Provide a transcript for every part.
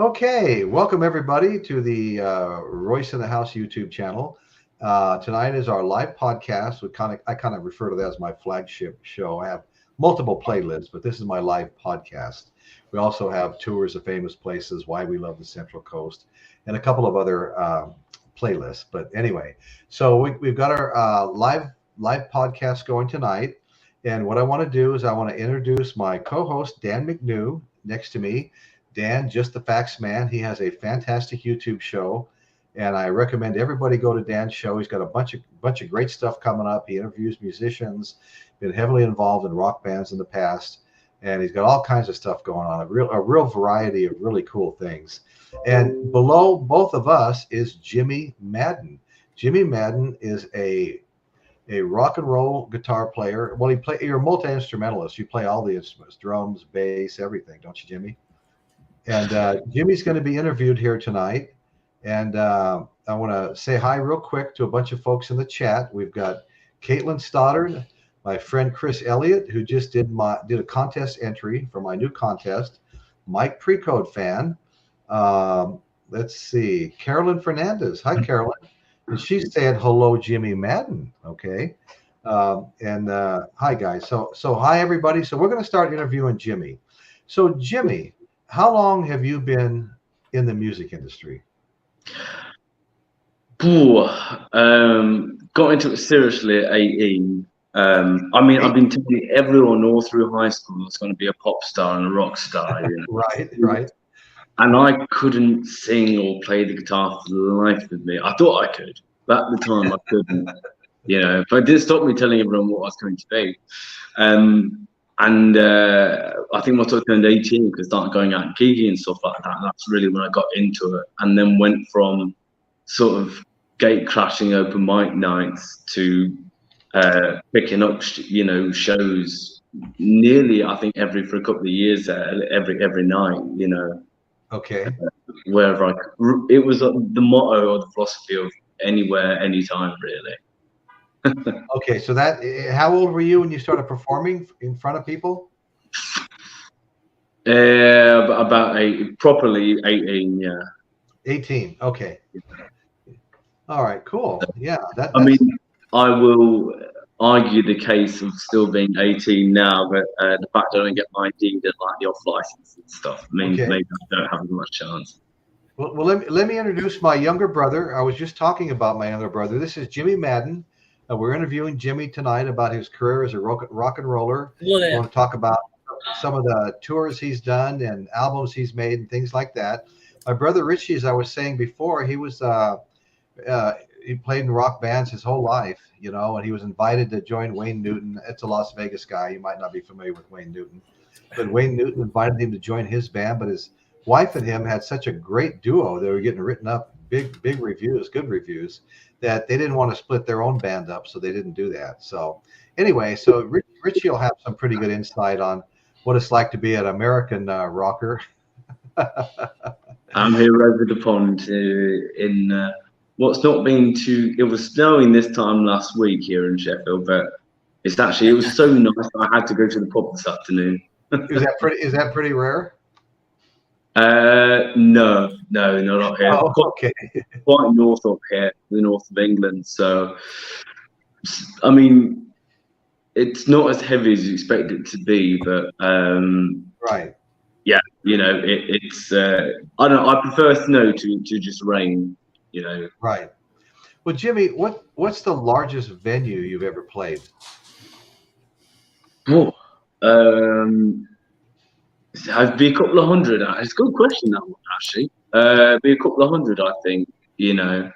Okay, welcome everybody to the Royce in the House YouTube channel. Tonight is our live podcast. I kind of refer to that as my flagship show. I have multiple playlists, but this is my live podcast. We also have tours of famous places, why we love the Central Coast, and a couple of other playlists. But anyway, so we've got our live podcast going tonight. And what I want to do is I want to introduce my co-host, Dan McNew, next to me. Dan, Just the Facts Man. He has a fantastic YouTube show, and I recommend everybody go to Dan's show. He's got a bunch of great stuff coming up. He interviews musicians, been heavily involved in rock bands in the past, and he's got all kinds of stuff going on. A real variety of really cool things. And below both of us is Jimmy Madden. Jimmy Madden is a rock and roll guitar player. Well, you're a multi-instrumentalist. You play all the instruments, drums, bass, everything, don't you, Jimmy? And Jimmy's going to be interviewed here tonight. And I want to say hi real quick to a bunch of folks in the chat. We've got Caitlin Stoddard, my friend Chris Elliott, who just did a contest entry for my new contest. Mike Precode fan. Let's see. Carolyn Fernandez. Hi, Carolyn. And she's saying hello, Jimmy Madden. Okay. Hi, guys. So hi, everybody. So we're going to start interviewing Jimmy. So Jimmy, how long have you been in the music industry? Got into it seriously at 18. I've been telling everyone all through high school I was going to be a pop star and a rock star. You know? Right. And I couldn't sing or play the guitar for the life of me. I thought I could, but at the time I couldn't. You know, but it didn't stop me telling everyone what I was going to be. I think once I turned 18, because I started going out and gigging and stuff like that, that's really when I got into it. And then went from sort of gate crashing open mic nights to picking up, shows nearly, I think, for a couple of years there, every night, you know. Okay. Wherever it was the motto or the philosophy of anywhere, anytime, really. Okay, so how old were you when you started performing in front of people? About properly 18, yeah. 18, okay. All right, cool. Yeah. I will argue the case of still being 18 now, but the fact I don't get my ID and like the off license and stuff means maybe I don't have as much chance. Well, let me introduce my younger brother. I was just talking about my younger brother. This is Jimmy Madden. We're interviewing Jimmy tonight about his career as a rock and roller. We want to talk about some of the tours he's done and albums he's made and things like that. My brother Richie, as I was saying before, he played in rock bands his whole life, you know, and he was invited to join Wayne Newton. It's a Las Vegas guy. You might not be familiar with Wayne Newton, but Wayne Newton invited him to join his band. But his wife and him had such a great duo. They were getting written up, big reviews, good reviews, that they didn't want to split their own band up, so they didn't do that. So anyway, so Richie will have some pretty good insight on what it's like to be an American rocker. I'm here over the pond in what's not been too. It was snowing this time last week here in Sheffield, but it was so nice I had to go to the pub this afternoon. Is that pretty rare? No, not up here. Oh, okay. Quite north up here, the north of England. So, I mean, it's not as heavy as you expect it to be, but right. Yeah, you know, it's. I don't know. I prefer snow to just rain. You know. Right. Well, Jimmy, what's the largest venue you've ever played? Oh, I'd be a couple of hundred. It's a good question, that one, actually. Be a couple of hundred, I think, you know.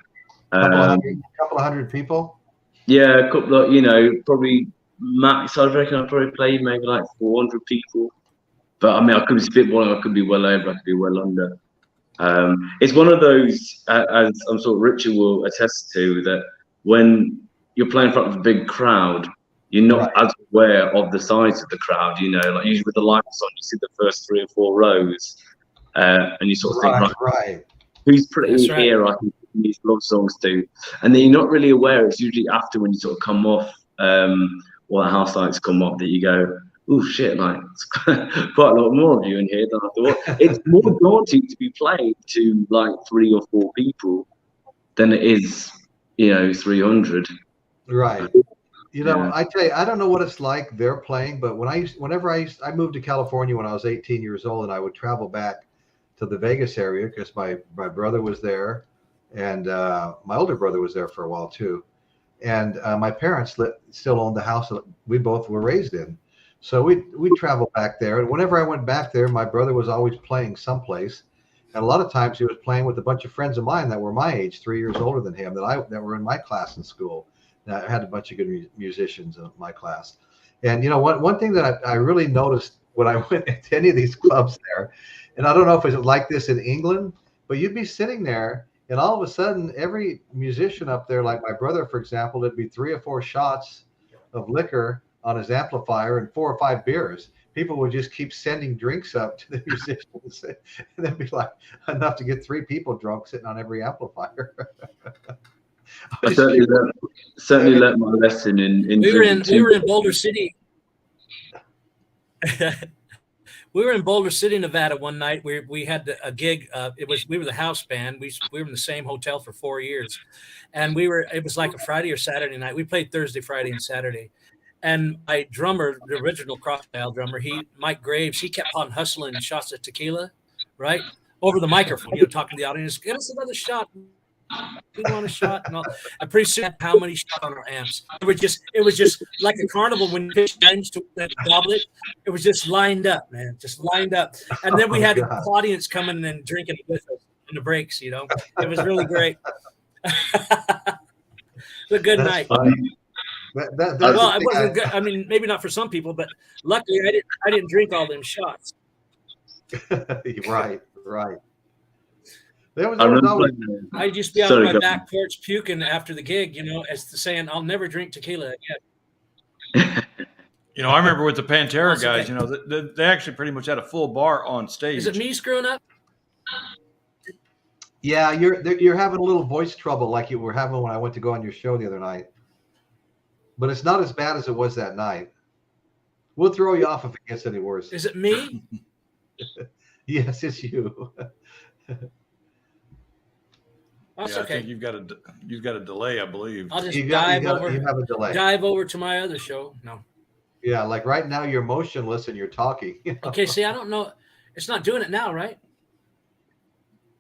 Couple of hundred people? Yeah, a couple of, you know, probably max, I reckon I probably played maybe like 400 people. But I mean, I could be spitballing, I could be well over, I could be well under. It's one of those, as I'm sure Richard will attest to, that when you're playing in front of a big crowd, you're not as aware of the size of the crowd, you know, like usually with the lights on, you see the first 3 or 4 rows, and you sort of think, who's pretty here, I can sing these love songs to. And then you're not really aware, it's usually after when you sort of come off, or the house lights come up, that you go, oh shit, like it's quite a lot more of you in here than I thought. It's more daunting to be played to like 3 or 4 people than it is, 300. Right. Yeah. I tell you, I don't know what it's like they're playing, but I moved to California when I was 18 years old, and I would travel back to the Vegas area because my brother was there, and my older brother was there for a while too, and my parents still owned the house that we both were raised in, so we travel back there, and whenever I went back there, my brother was always playing someplace, and a lot of times he was playing with a bunch of friends of mine that were my age, 3 years older than him, that were in my class in school. I had a bunch of good musicians in my class. And one thing that I really noticed when I went to any of these clubs there, and I don't know if it's like this in England, but you'd be sitting there and all of a sudden every musician up there, like my brother, for example, there'd be 3 or 4 shots of liquor on his amplifier and 4 or 5 beers. People would just keep sending drinks up to the musicians, and there'd be like enough to get 3 people drunk sitting on every amplifier. I certainly learned my lesson in we were in Boulder City. We were in Boulder City, Nevada one night. We had a gig. We were the house band. We were in the same hotel for 4 years, and it was like a Friday or Saturday night. We played Thursday, Friday, and Saturday. And my drummer, the original Crocodile drummer, Mike Graves, he kept on hustling shots of tequila, right, over the microphone, talking to the audience. Give us another shot. We want a shot, and I'm pretty soon how many shots on our amps. It was just like a carnival when you pitch ends to the goblet. It was just lined up, man, just lined up. And then we had the audience coming and drinking with us in the breaks. It was really great. It was a good night. Funny. Well, it wasn't good. I mean, maybe not for some people, but luckily I didn't drink all them shots. Right. I used to be out on my back porch puking after the gig, as the saying, I'll never drink tequila again. I remember with the Pantera guys, they actually pretty much had a full bar on stage. Is it me screwing up? Yeah, you're having a little voice trouble like you were having when I went to go on your show the other night. But it's not as bad as it was that night. We'll throw you off if it gets any worse. Is it me? Yes, it's you. That's I okay. think you've got a delay, I believe. I'll just You have a delay. Dive over to my other show. No. Yeah, like right now you're motionless and you're talking. Okay, see, I don't know. It's not doing it now, right?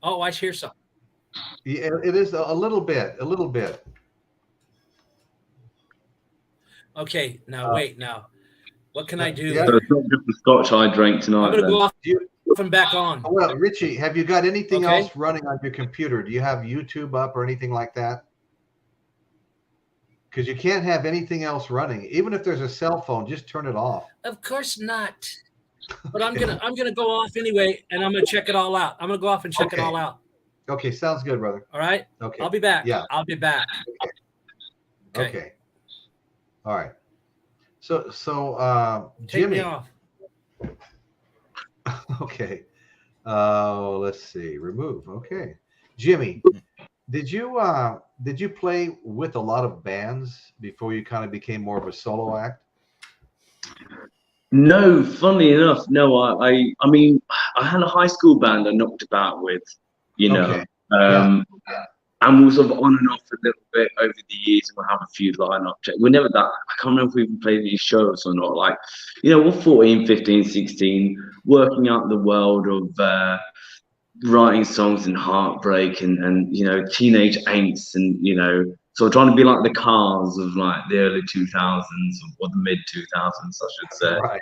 Oh, I hear something. Yeah, it is a little bit. Okay, now wait. Now, what can I do? Yeah. So it's not just the scotch I drank tonight. I'm gonna go off and back on. Well, Richie, have you got anything else running on your computer? Do you have YouTube up or anything like that? Because you can't have anything else running. Even if there's a cell phone, just turn it off. Of course not. But I'm gonna go off anyway, and I'm gonna check it all out. I'm gonna go off and check it all out. Okay, sounds good, brother. All right. Okay. I'll be back. Yeah. I'll be back. Okay. All right. So Take Jimmy. me off. Okay. Let's see. Remove. Okay. Jimmy, did you play with a lot of bands before you kind of became more of a solo act? No, funnily enough, no. I mean, I had a high school band I knocked about with, Okay. and was sort of on and off a little bit over the years, and we'll have a few lineup checks. We're never that. I can't remember if we even played these shows or not. Like, we're 14, 15, 16, working out the world of writing songs and heartbreak and teenage angst and sort of trying to be like the Cars of like the early 2000s or the mid 2000s, I should say. Right.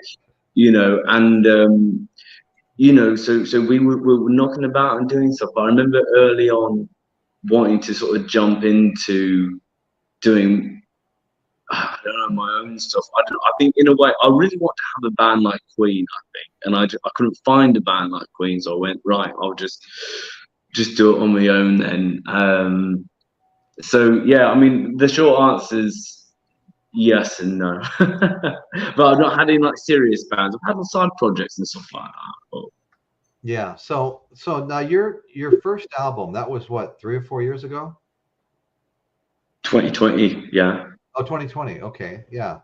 So we were knocking about and doing stuff. But I remember early on wanting to sort of jump into doing, I don't know, my own stuff. I think in a way I really want to have a band like Queen, I think, and I couldn't find a band like Queen, so I went, right, I'll just do it on my own then. So yeah, I mean the short answer is yes and no. But I've not had any like serious bands. I've had side projects and stuff like that. But Yeah. So now your first album, that was what, 3 or 4 years ago? 2020, yeah. Oh, 2020. Okay. Yeah.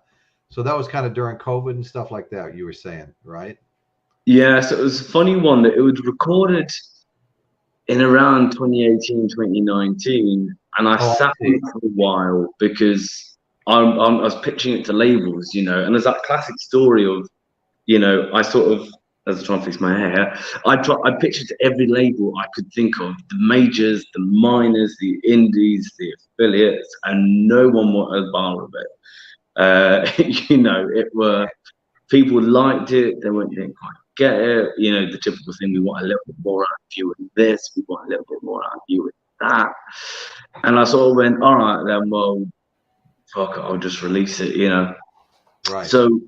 So that was kind of during COVID and stuff like that, you were saying, right? Yeah, so it was a funny one that it was recorded in around 2018, 2019, and I sat on it for a while because I was pitching it to labels, you know, and there's that classic story of, you know, I sort of, as I try and fix my hair, I pitched it to every label I could think of, the majors, the minors, the indies, the affiliates, and no one wanted a bar of it. You know, people liked it, didn't quite get it, you know, the typical thing, we want a little bit more out of you with this, we want a little bit more out of you with that. And I sort of went, all right then, well, fuck it, I'll just release it, you know. Right. So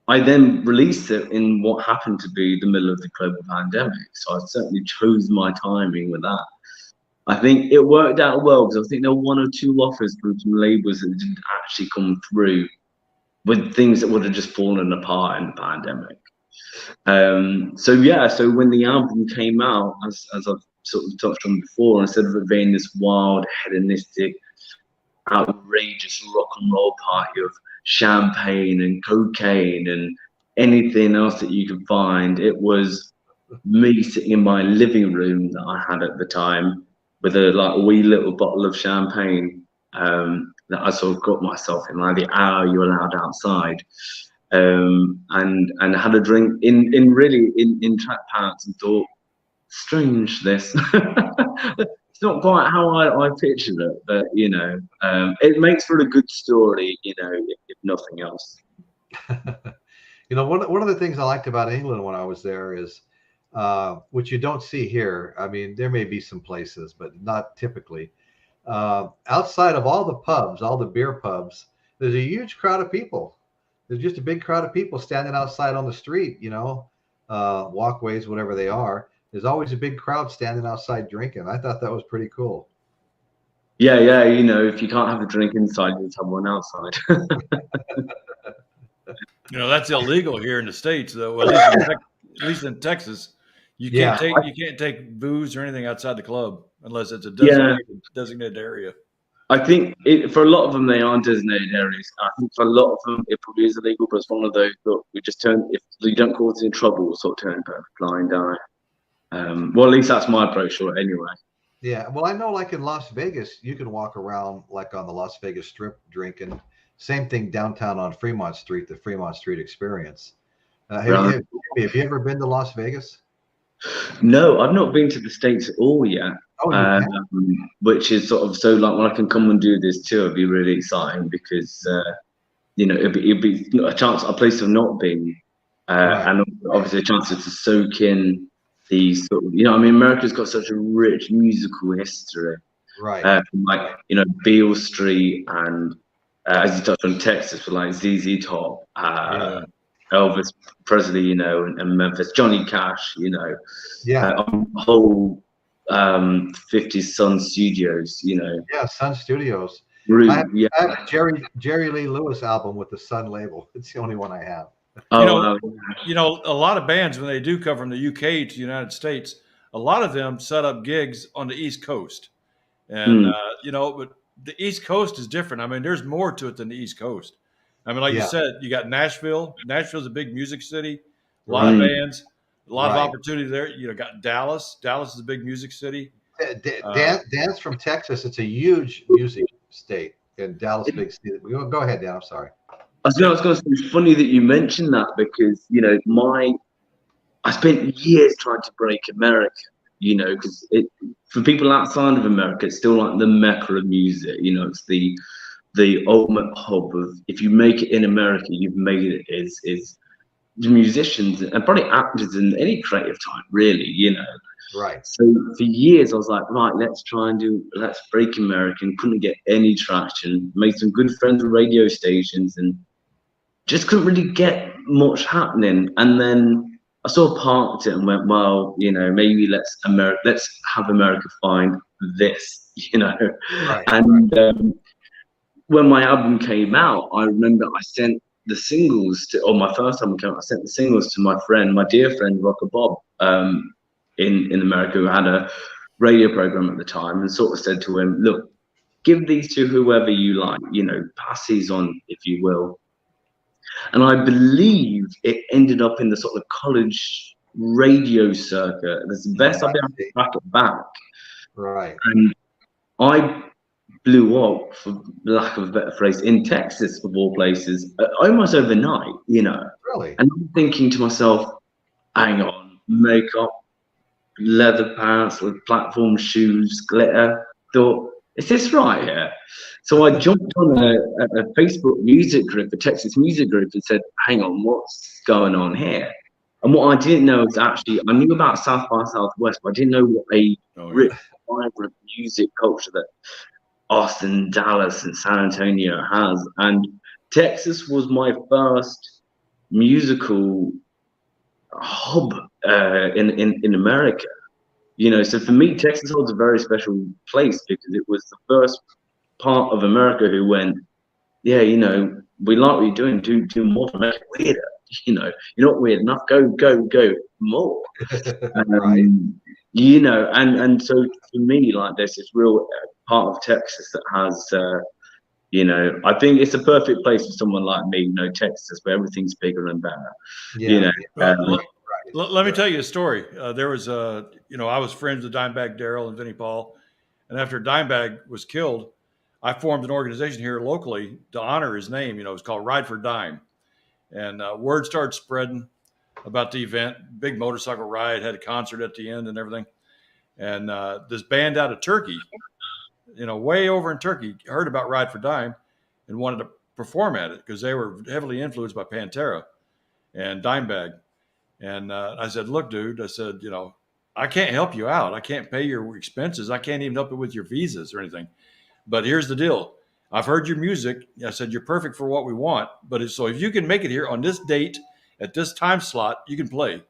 I then released it in what happened to be the middle of the global pandemic. So I certainly chose my timing with that. I think it worked out well because I think there were 1 or 2 offers from some labels that didn't actually come through with things that would have just fallen apart in the pandemic. So yeah, so when the album came out, as I've sort of touched on before, instead of it being this wild, hedonistic, outrageous rock and roll party of champagne and cocaine and anything else that you could find, it was me sitting in my living room that I had at the time with a wee little bottle of champagne that I sort of got myself in, like the hour you're allowed outside, and had a drink in track pants and thought, strange this. It's not quite how I pictured it, but you know, it makes for a good story, you know, if nothing else. You know, one of the things I liked about England when I was there is, which you don't see here. I mean, there may be some places, but not typically. Outside of all the pubs, all the beer pubs, there's a huge crowd of people. There's just a big crowd of people standing outside on the street, you know, walkways, whatever they are. There's always a big crowd standing outside drinking. I thought that was pretty cool. Yeah, you know, if you can't have a drink inside, you just have one outside. You know, that's illegal here in the States, though. At least in Texas, you can't take booze or anything outside the club unless it's a designated area. I think for a lot of them, they aren't designated areas. I think for a lot of them, it probably is illegal, but it's one of those that we just turn, if you don't cause any trouble, we'll sort of turn a blind eye. Well, at least that's my approach to it anyway. Yeah, well, I know like in Las Vegas, you can walk around like on the Las Vegas Strip drinking. Same thing downtown on Fremont Street, the Fremont Street Experience. Have you ever been to Las Vegas? No, I've not been to the States at all yet. Oh, which is sort of, so like when I can come and do this too, it'd be really exciting because you know, it'd be a chance, a place of not being, and obviously a chance to soak in these sort of, you know, I mean, America's got such a rich musical history, right? From like, you know, Beale Street and as you touched on Texas with like ZZ Top, Elvis Presley, you know, and Memphis, Johnny Cash, you know, whole 50s Sun Studios, you know. Yeah, Sun Studios. I have a Jerry Lee Lewis album with the Sun label. It's the only one I have. You know, a lot of bands, when they do come from the UK to the United States, a lot of them set up gigs on the East Coast. And, you know, but the East Coast is different. I mean, there's more to it than the East Coast. I mean, like you said, you got Nashville. Nashville's a big music city. A lot of bands, a lot of opportunity there. You know, got Dallas. Dallas is a big music city. Dan's from Texas. It's a huge music state. And Dallas, big city. Go ahead, Dan. I'm sorry. I was going to say, it's funny that you mentioned that because, you know, I spent years trying to break America, you know, because for people outside of America, it's still like the mecca of music. You know, it's the ultimate hub of, if you make it in America, you've made it. Is the musicians and probably actors in any creative time, really, you know. Right. So for years, I was like, right, let's break America, and couldn't get any traction. Made some good friends with radio stations and just couldn't really get much happening. And then I sort of parked it and went, well, you know, maybe let's have America find this, you know. Right. And when my album came out, I remember I sent the singles my first album came out, I sent the singles to my dear friend Rocker Bob in America, who had a radio program at the time, and sort of said to him, look, give these to whoever you like, you know, pass these on, if you will. And I believe it ended up in the sort of college radio circuit. That's the best I've been able to track it back. Right. And I blew up, for lack of a better phrase, in Texas, of all places, almost overnight, you know. Really? And I'm thinking to myself, hang on, makeup, leather pants with platform shoes, glitter. Thought, is this right here? So I jumped on a Facebook music group, a Texas music group, and said, hang on, what's going on here? And what I didn't know is actually, I knew about South by Southwest, but I didn't know what a rich, vibrant music culture that Austin, Dallas, and San Antonio has. And Texas was my first musical hub in America. You know, so for me, Texas holds a very special place because it was the first part of America who went, yeah, you know, we like what you're doing, do more to make it weirder. You know, you're not weird enough, go more. Right. You know, and so for me, like, there's this real part of Texas that has, you know, I think it's a perfect place for someone like me, you know, Texas, where everything's bigger and better. Yeah. You know, let me tell you a story. There was you know, I was friends with Dimebag Darrell and Vinnie Paul, and after Dimebag was killed, I formed an organization here locally to honor his name. You know, it's called Ride for Dime, and word started spreading about the event. Big motorcycle ride, had a concert at the end and everything. And this band out of Turkey, you know, way over in Turkey, heard about Ride for Dime and wanted to perform at it because they were heavily influenced by Pantera and Dimebag. And I said, look, dude, I said, you know, I can't help you out. I can't pay your expenses. I can't even help you with your visas or anything. But here's the deal. I've heard your music. I said, you're perfect for what we want. But so if you can make it here on this date at this time slot, you can play.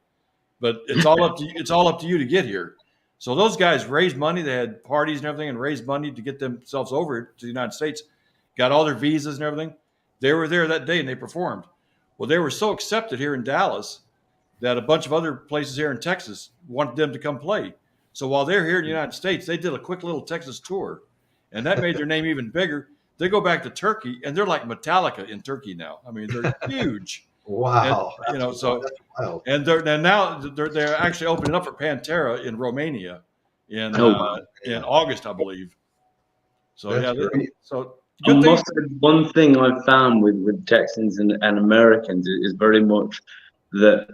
But it's all up to you. It's all up to you to get here. So those guys raised money. They had parties and everything and raised money to get themselves over to the United States, got all their visas and everything. They were there that day and they performed. Well, they were so accepted here in Dallas that a bunch of other places here in Texas wanted them to come play. So while they're here in the United States, they did a quick little Texas tour, and that made their name even bigger. They go back to Turkey, and they're like Metallica in Turkey now. I mean, they're huge. Wow. And, you know, so and now they're actually opening up for Pantera in Romania in August, I believe. So so one thing I've found with Texans and Americans is very much that,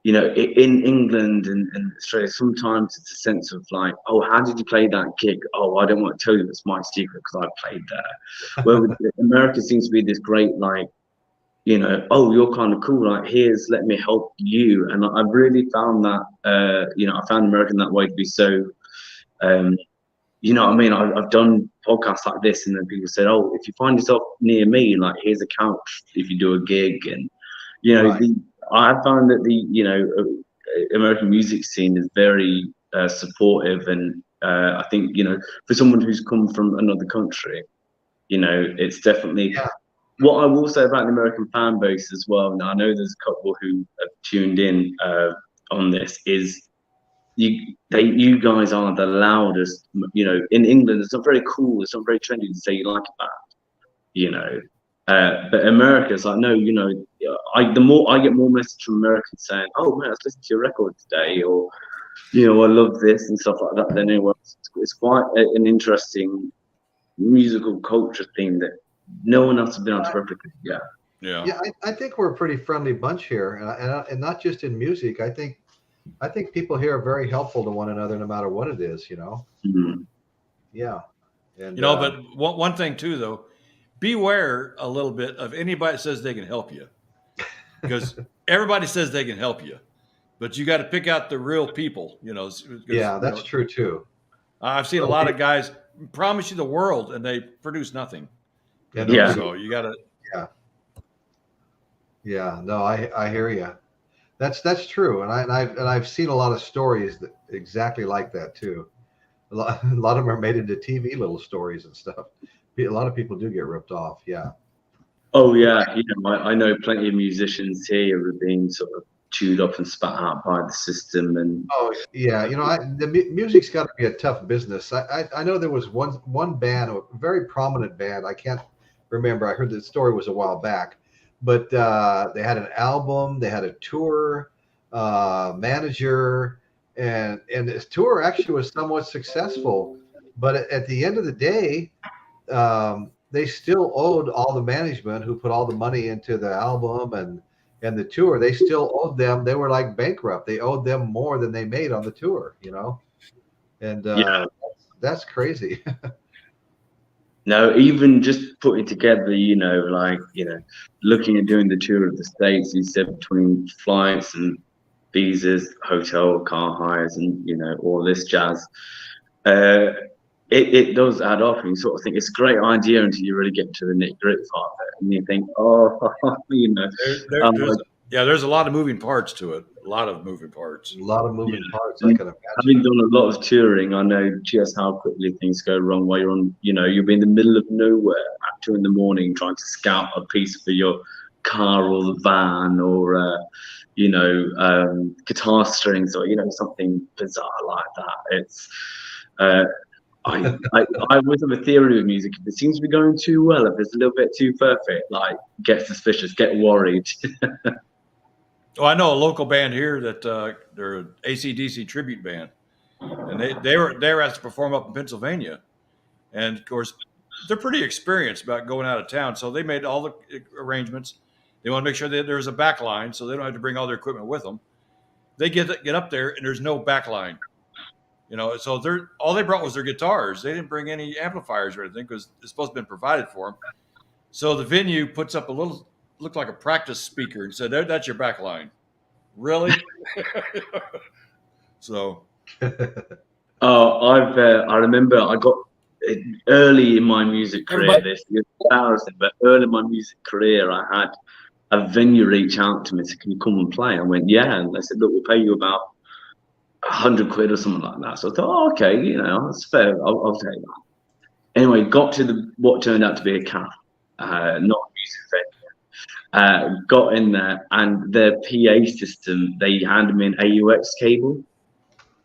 you know, in England and Australia, sometimes it's a sense of like, oh, how did you play that gig? Oh, I don't want to tell you, it's my secret because I played there. Where America seems to be this great, like, you know, oh, you're kind of cool, like, let me help you. And I've really found that, you know, I found American that way to be so, you know what I mean? I've done podcasts like this, and then people said, oh, if you find yourself near me, like, here's a couch if you do a gig. And, you know, right. I found that you know, American music scene is very supportive. And I think, you know, for someone who's come from another country, you know, it's definitely... Yeah. What I will say about the American fan base as well, and I know there's a couple who have tuned in on this, is you guys are the loudest. You know, in England, it's not very cool, it's not very trendy to say you like a band, you know. But America's like, no, you know, I get more messages from Americans saying, oh man, let's listen to your record today, or, you know, I love this and stuff like that than anyone else. It's quite an interesting musical culture thing that no one else has been able to replicate. Yeah. I think we're a pretty friendly bunch here, and not just in music. I think people here are very helpful to one another, no matter what it is. You know. Mm-hmm. Yeah. And you know, but one thing too, though, beware a little bit of anybody that says they can help you, because everybody says they can help you, but you got to pick out the real people. You know. Yeah, that's true too. I've seen a lot of guys promise you the world and they produce nothing. You know? Yeah. So you got to. Yeah. No, I hear you. That's true, and I've seen a lot of stories that exactly like that too. A lot of them are made into TV little stories and stuff. A lot of people do get ripped off. Yeah. Oh yeah, you know, I know plenty of musicians here who have been sort of chewed up and spat out by the system. And oh yeah, you know, the music's got to be a tough business. I know there was one band, a very prominent band. I can't remember. I heard the story was a while back, but they had an album, they had a tour manager, and this tour actually was somewhat successful. But at the end of the day, they still owed all the management who put all the money into the album and the tour. They still owed them. They were like bankrupt. They owed them more than they made on the tour, you know. And Yeah. that's crazy. No, even just putting together, you know, like, you know, looking at doing the tour of the States, you said between flights and visas, hotel, car hires, and, you know, all this jazz. It does add up, and you sort of think it's a great idea until you really get to the nitty-gritty part of it, and you think, oh, you know, there's a lot of moving parts to it. A lot of moving parts. A lot of moving parts. I can imagine. Having done a lot of touring, I know just how quickly things go wrong while you're on, you know, you'll be in the middle of nowhere at 2 a.m. trying to scout a piece for your car or the van, or, you know, guitar strings, or, you know, something bizarre like that. It's, I always have a theory with music. If it seems to be going too well, if it's a little bit too perfect, like, get suspicious, get worried. Oh, I know a local band here that they're an AC/DC tribute band, and they were asked to perform up in Pennsylvania, and of course they're pretty experienced about going out of town, so they made all the arrangements. They want to make sure that there's a back line, so they don't have to bring all their equipment with them. They get up there and there's no back line, you know. So all they brought was their guitars. They didn't bring any amplifiers or anything because it's supposed to have been provided for them. So the venue puts up looked like a practice speaker and said, "That's your back line." Really? So. I remember I got early in my music career. This is embarrassing, but early in my music career, I had a venue reach out to me, said, "Can you come and play?" I went, "Yeah," and they said, "Look, we'll pay you about £100 or something like that." So I thought, "Oh, okay, you know, that's fair. I'll take that." Anyway, got to what turned out to be a cafe, not a music venue. Got in there, and their PA system, they handed me an AUX cable.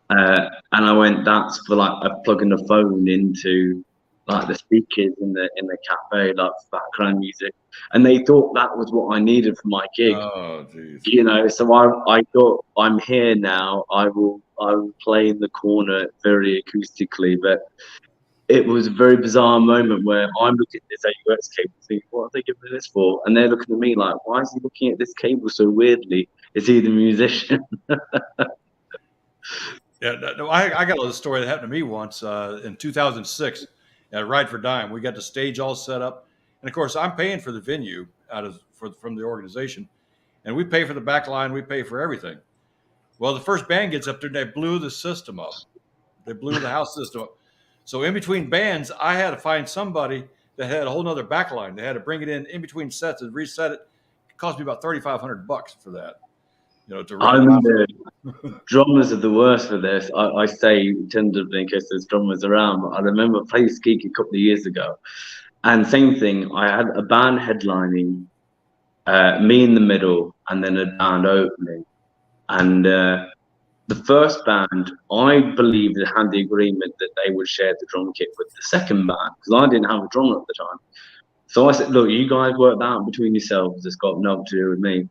And I went, "That's for like plugging the phone into like the speakers in the cafe, like background music." And they thought that was what I needed for my gig. Oh, geez. You know, so I thought, I'm here now. I will play in the corner very acoustically. But it was a very bizarre moment where I'm looking at this AUX cable, thinking, "What are they giving me this for?" And they're looking at me like, "Why is he looking at this cable so weirdly? Is he the musician?" Yeah, no, I got a little story that happened to me once in 2006 at Ride for Dime. We got the stage all set up, and of course, I'm paying for the venue from the organization, and we pay for the back line, we pay for everything. Well, the first band gets up there, and they blew the system up. They blew the house system up. So in between bands, I had to find somebody that had a whole nother back line. They had to bring it in between sets and reset it. It cost me about $3,500 for that. You know, to drummers are the worst for this. I say tentatively in case there's drummers around, but I remember I played Skeek a couple of years ago, and same thing. I had a band headlining, me in the middle, and then a band opening. And the first band, I believe, they had the agreement that they would share the drum kit with the second band, because I didn't have a drummer at the time. So I said, "Look, you guys work that out between yourselves. It's got nothing to do with me."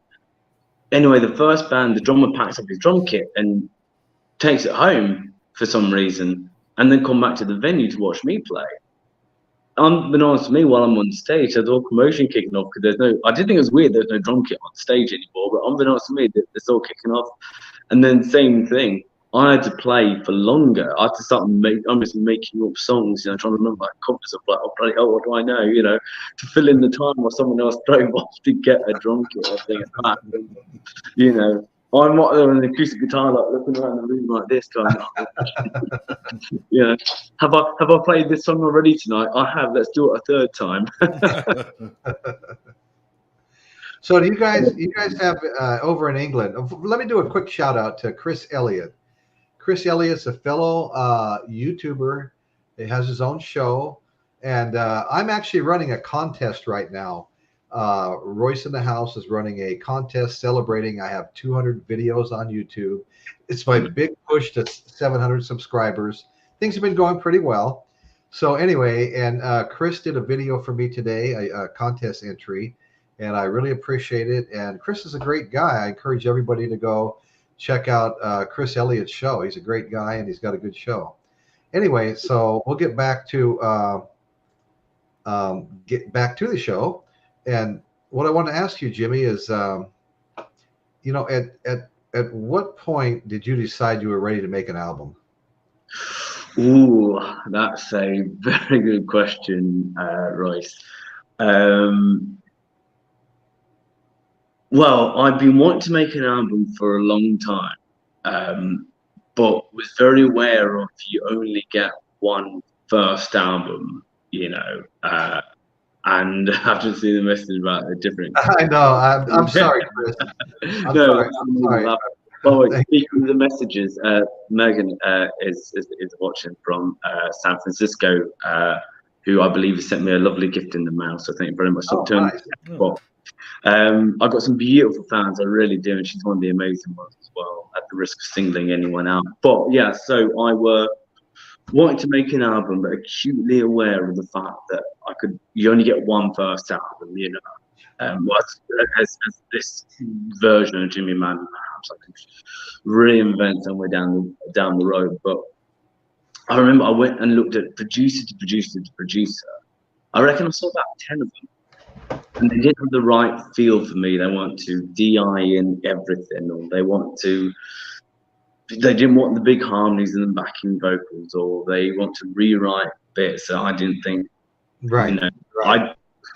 Anyway, the first band, the drummer packs up his drum kit and takes it home for some reason, and then come back to the venue to watch me play. Unbeknownst to me, while I'm on stage, there's all commotion kicking off because I did think it was weird there's no drum kit on stage anymore, but unbeknownst to me, it's all kicking off. And then same thing, I had to play for longer. I had to start making up songs, you know, trying to remember like covers of like, "Oh, bloody hell, what do I know?" You know, to fill in the time while someone else drove off to get a drum kit or thing back. You know, I'm not on an acoustic guitar, like looking around the room like this, going, you know, have I played this song already tonight? I have. Let's do it a third time. So do you guys have over in England? Let me do a quick shout out to Chris Elliott. Chris Elliott's a fellow YouTuber. He has his own show, and I'm actually running a contest right now. Royce in the House is running a contest celebrating. I have 200 videos on YouTube. It's my big push to 700 subscribers. Things have been going pretty well. So anyway, and Chris did a video for me today, a contest entry, and I really appreciate it. And Chris is a great guy. I encourage everybody to go check out Chris Elliott's show. He's a great guy, and he's got a good show. Anyway, so we'll get back to the show. And what I want to ask you, Jimmy, is at what point did you decide you were ready to make an album? Ooh, that's a very good question, Royce. Well, I've been wanting to make an album for a long time, but was very aware of you only get one first album, and after seeing the message about the different. I know. I'm sorry, Chris. I'm sorry. Oh, speaking of the messages, Megan is watching from San Francisco, who I believe has sent me a lovely gift in the mail. So thank you very much. Nice. I've got some beautiful fans, I really do, and she's one of the amazing ones as well, at the risk of singling anyone out. But yeah, so I were wanting to make an album, but acutely aware of the fact that you only get one first album, as this version of Jimmy Madden, perhaps I could reinvent somewhere down the road. But I remember I went and looked at producer to producer to producer. I reckon I saw about 10 of them, and they didn't have the right feel for me. They want to DI in everything, or they didn't want the big harmonies and the backing vocals, or they want to rewrite bits. So I didn't think, right.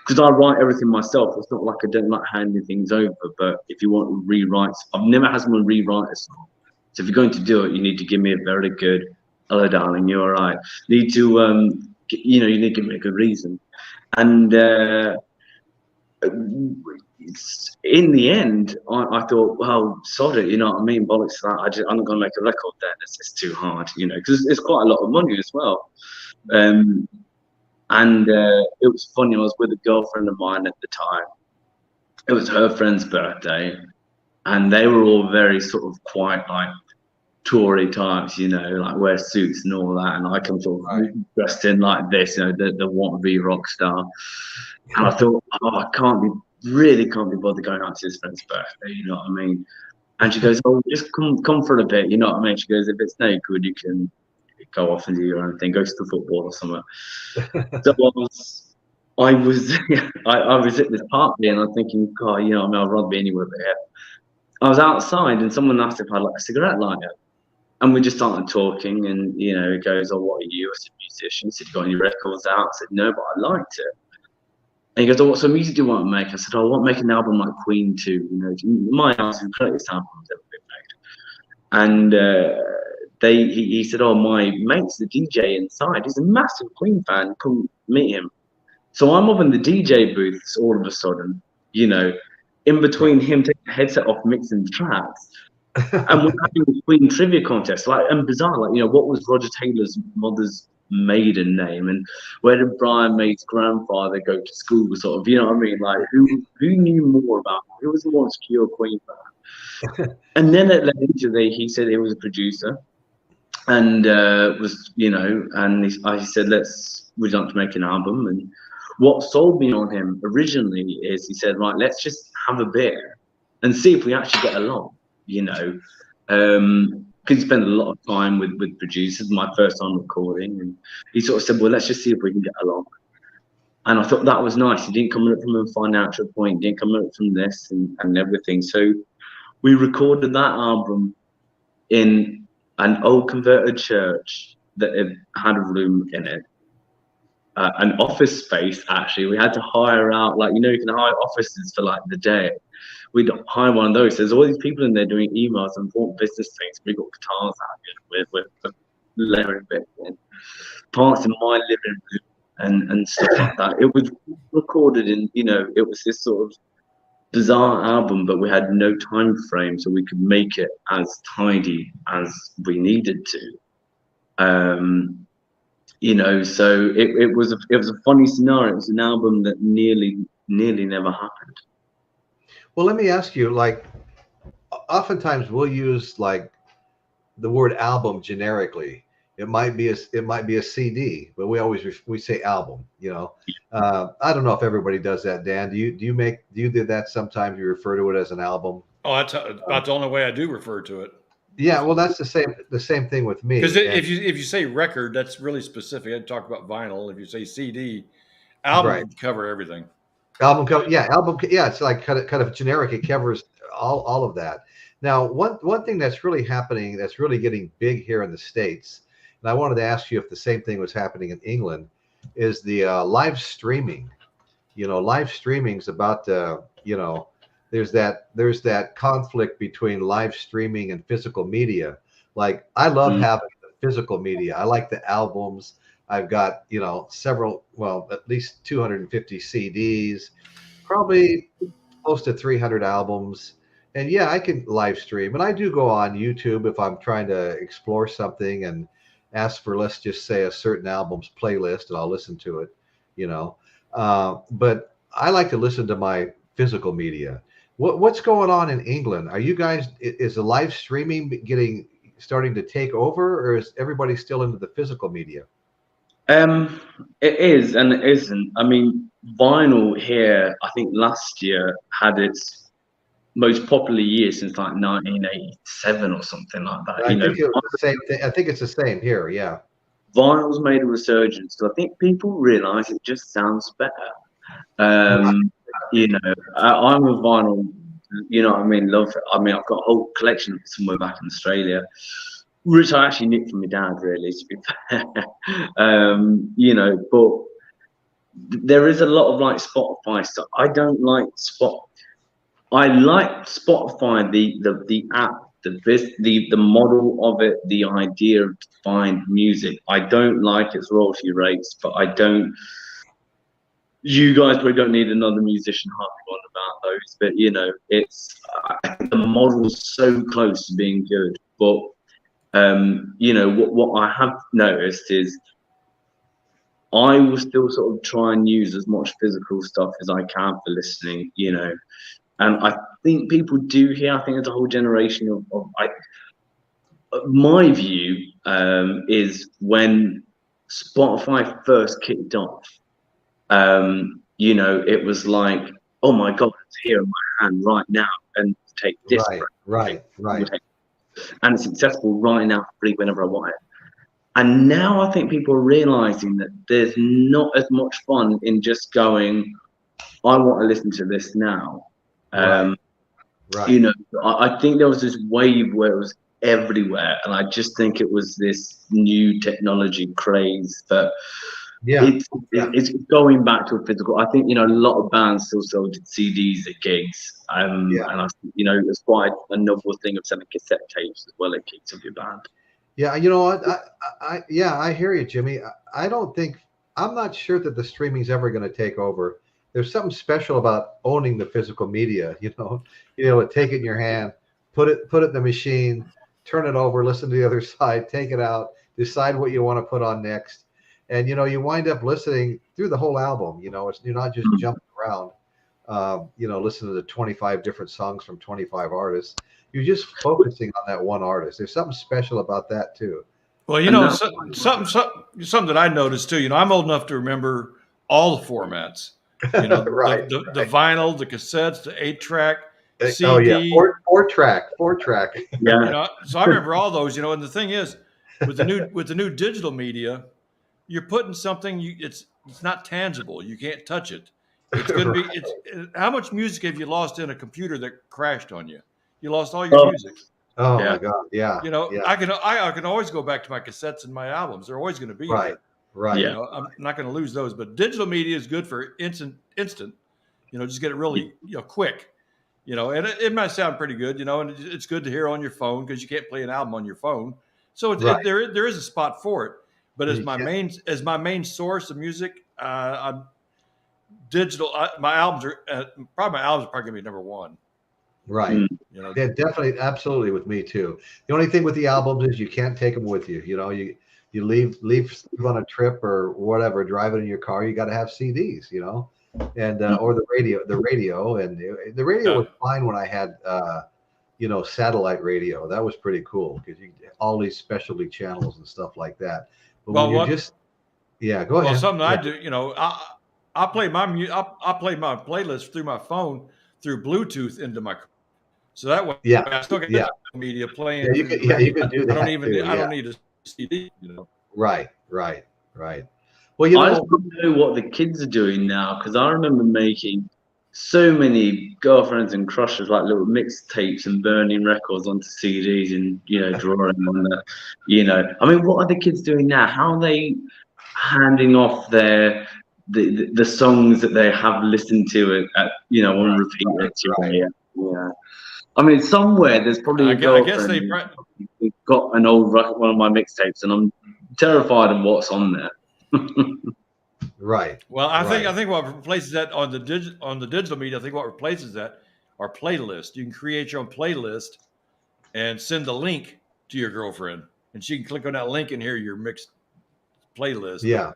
Because I write everything myself. It's not like I don't like handing things over, but if you want rewrites, I've never had someone rewrite a song. So if you're going to do it, you need to give me a very good, hello darling, you're all right. You need to, you need to give me a good reason. And in the end, I thought, well, sod it, you know what I mean? Bollocks to that. I'm not going to make a record then. It's too hard, because it's quite a lot of money as well. And it was funny. I was with a girlfriend of mine at the time. It was her friend's birthday, and they were all very sort of quite like Tory types, like wear suits and all that. And I come sort of dressed in like this, the wannabe rock star. And I thought, I really can't be bothered going out to his friend's birthday, you know what I mean? And she goes, oh, just come for a bit, you know what I mean? She goes, if it's no good, you can go off and do your own thing, go to the football or something. So I was at this party, and I'm thinking, God, I'd rather be anywhere but here. I was outside, and someone asked if I'd like a cigarette lighter, and we just started talking. And he goes, "Oh, what are you?" I said, "Musician." He said, "You got any records out?" I said, "No, but I liked it." And he goes, "Oh, what sort of music do you want to make?" I said, "Oh, I want to make an album like Queen too. My album's the greatest album that's ever been made." And he said, "Oh, my mate's the DJ inside. He's a massive Queen fan. Come meet him." So I'm up in the DJ booths all of a sudden, in between him taking the headset off, mixing the tracks, and we're having a Queen trivia contest, and bizarre, what was Roger Taylor's mother's maiden name, and where did Brian May's grandfather go to school, sort of, you know what I mean? Like, who knew more about him? Who was the most pure Queen fan? And then it led into he said he was a producer, and I said, we'd like to make an album. And what sold me on him originally is he said, right, let's just have a beer and see if we actually get along, because he spent a lot of time with producers, my first time recording, and he sort of said, well, let's just see if we can get along. And I thought that was nice. He didn't come at it from a financial point, he didn't come at it from this and everything. So we recorded that album in an old converted church that had a room in it. An office space, actually. We had to hire out, you can hire offices for the day. We'd hire one of those. There's all these people in there doing emails and important business things. We got guitars out with layering bits in. Parts in my living room and stuff like that. It was recorded in, it was this sort of bizarre album, but we had no time frame, so we could make it as tidy as we needed to. So it was a funny scenario. It was an album that nearly never happened. Well, let me ask you, oftentimes we'll use the word album generically. It might be a CD, but we say album. You know, I don't know if everybody does that. Dan, do you do that sometimes? You refer to it as an album? Oh, that's about the only way I do refer to it. Yeah, well, that's the same thing with me. Because if you say record, that's really specific. I talk about vinyl. If you say CD, album Right. can cover everything. Album, yeah, it's like kind of generic. It covers all of that. Now, one thing that's really happening, that's really getting big here in the States, and I wanted to ask you if the same thing was happening in England, is the live streaming. You know, live streaming's about you know, there's that conflict between live streaming and physical media. Like, I love having the physical media. I like the albums. I've got, you know, at least 250 CDs, probably close to 300 albums. And yeah, I can live stream. And I do go on YouTube if I'm trying to explore something and ask for, let's just say, a certain album's playlist, and I'll listen to it, you know. But I like to listen to my physical media. What's going on in England? Are you guys, is the live streaming starting to take over, or is everybody still into the physical media? It is and it isn't. I mean, vinyl here, I think last year had its most popular year since like 1987 or something like that. I think it was the same thing. I think it's the same here. Yeah. Vinyl's made a resurgence. So I think people realize it just sounds better. You know, I'm a vinyl, you know what I mean? Love it. I mean, I've got a whole collection somewhere back in Australia, which I actually nicked from my dad, really, to be fair. You know, but there is a lot of like Spotify stuff. I don't like I like Spotify, the app, the model of it, the idea of to find music. I don't like its royalty rates, but I don't. You guys probably don't need another musician harping on about those, but you know, I think the model's so close to being good, but. You know, what I have noticed is I will still sort of try and use as much physical stuff as I can for listening, you know, and I think people do here. I think there's a whole generation of my view is when Spotify first kicked off, you know, it was like, oh my God, it's here in my hand right now, and take this. Right. And it's accessible right now for free whenever I want it. And now I think people are realizing that there's not as much fun in just going, I want to listen to this now. Right. You know, I think there was this wave where it was everywhere, and I just think it was this new technology craze. But it's going back to a physical. I think, you know, a lot of bands still sold CDs at gigs, and I, you know, there's quite a novel thing of selling cassette tapes as well at gigs of your band. Yeah, you know what? I hear you, Jimmy. I'm not sure that the streaming's ever going to take over. There's something special about owning the physical media. You know, take it in your hand, put it in the machine, turn it over, listen to the other side, take it out, decide what you want to put on next. And, you know, you wind up listening through the whole album. You know, you're not just jumping around, you know, listening to 25 different songs from 25 artists. You're just focusing on that one artist. There's something special about that, too. Well, you know, something that I noticed, too. You know, I'm old enough to remember all the formats. You know, the vinyl, the cassettes, the 8-track, CD. Oh, yeah, four track. Yeah. You know, so I remember all those, you know, and the thing is, with the new digital media, you're putting something, it's not tangible. You can't touch it. It's going to be, how much music have you lost in a computer that crashed on you? You lost all your music. Oh my God. Yeah. You know, I can always go back to my cassettes and my albums. They're always going to be there. Right. You know, I'm not going to lose those, but digital media is good for instant, you know, just get it really, you know, quick, you know, and it might sound pretty good, you know, and it's good to hear on your phone because you can't play an album on your phone. So there is a spot for it. But as my main source of music, I'm digital. My albums are probably gonna be number one. Right. You know, yeah, definitely, absolutely, with me too. The only thing with the albums is you can't take them with you. You know, you leave on a trip or whatever, driving in your car. You got to have CDs. You know, and or the radio, and the radio was fine when I had satellite radio. That was pretty cool because you all these specialty channels and stuff like that. But Well, when you're what? just yeah, go ahead. Well, something Yeah. I do, I play my I play my playlist through my phone through Bluetooth into my, so that way Yeah, I still get yeah, the media playing. yeah. You through could, the yeah, you radio. could do I don't that even too. I Yeah, don't need a CD. right. Well, I just don't know what the kids are doing now, because I remember making so many girlfriends and crushes, like little mixtapes and burning records onto CDs and drawing on the, I mean, what are the kids doing now? How are they handing off the songs that they have listened to at on repeat? Yeah. I mean, somewhere there's probably a I guess girlfriend they. who's got an old one of my mixtapes, and I'm terrified of what's on there. right. Well, I Right. think what replaces that on the digital media, I think what replaces that are playlists. You can create your own playlist and send the link to your girlfriend, and she can click on that link and hear your mixed playlist. Yeah.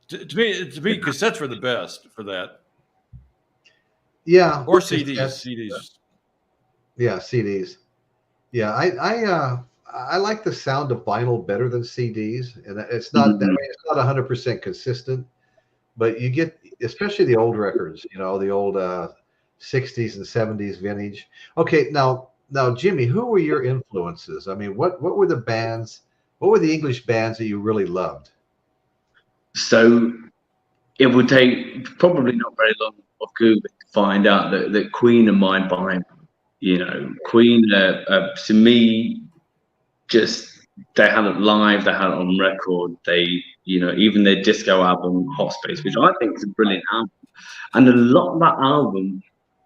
To me, cassettes were the best for that. Yeah. Or Cassettes. CDs. Yeah, CDs. Yeah, I like the sound of vinyl better than CDs, and it's not that way. It's not 100% consistent, but you get, especially the old records, the old 60s and 70s vintage. Okay, now Jimmy, who were your influences? I mean, what were the bands? What were the English bands that you really loved? So it would take probably not very long of Google to find out that Queen are my Bible. Queen, to me, just, they had it live, they had it on record. They, even their disco album, Hot Space, which I think is a brilliant album. And a lot of that album,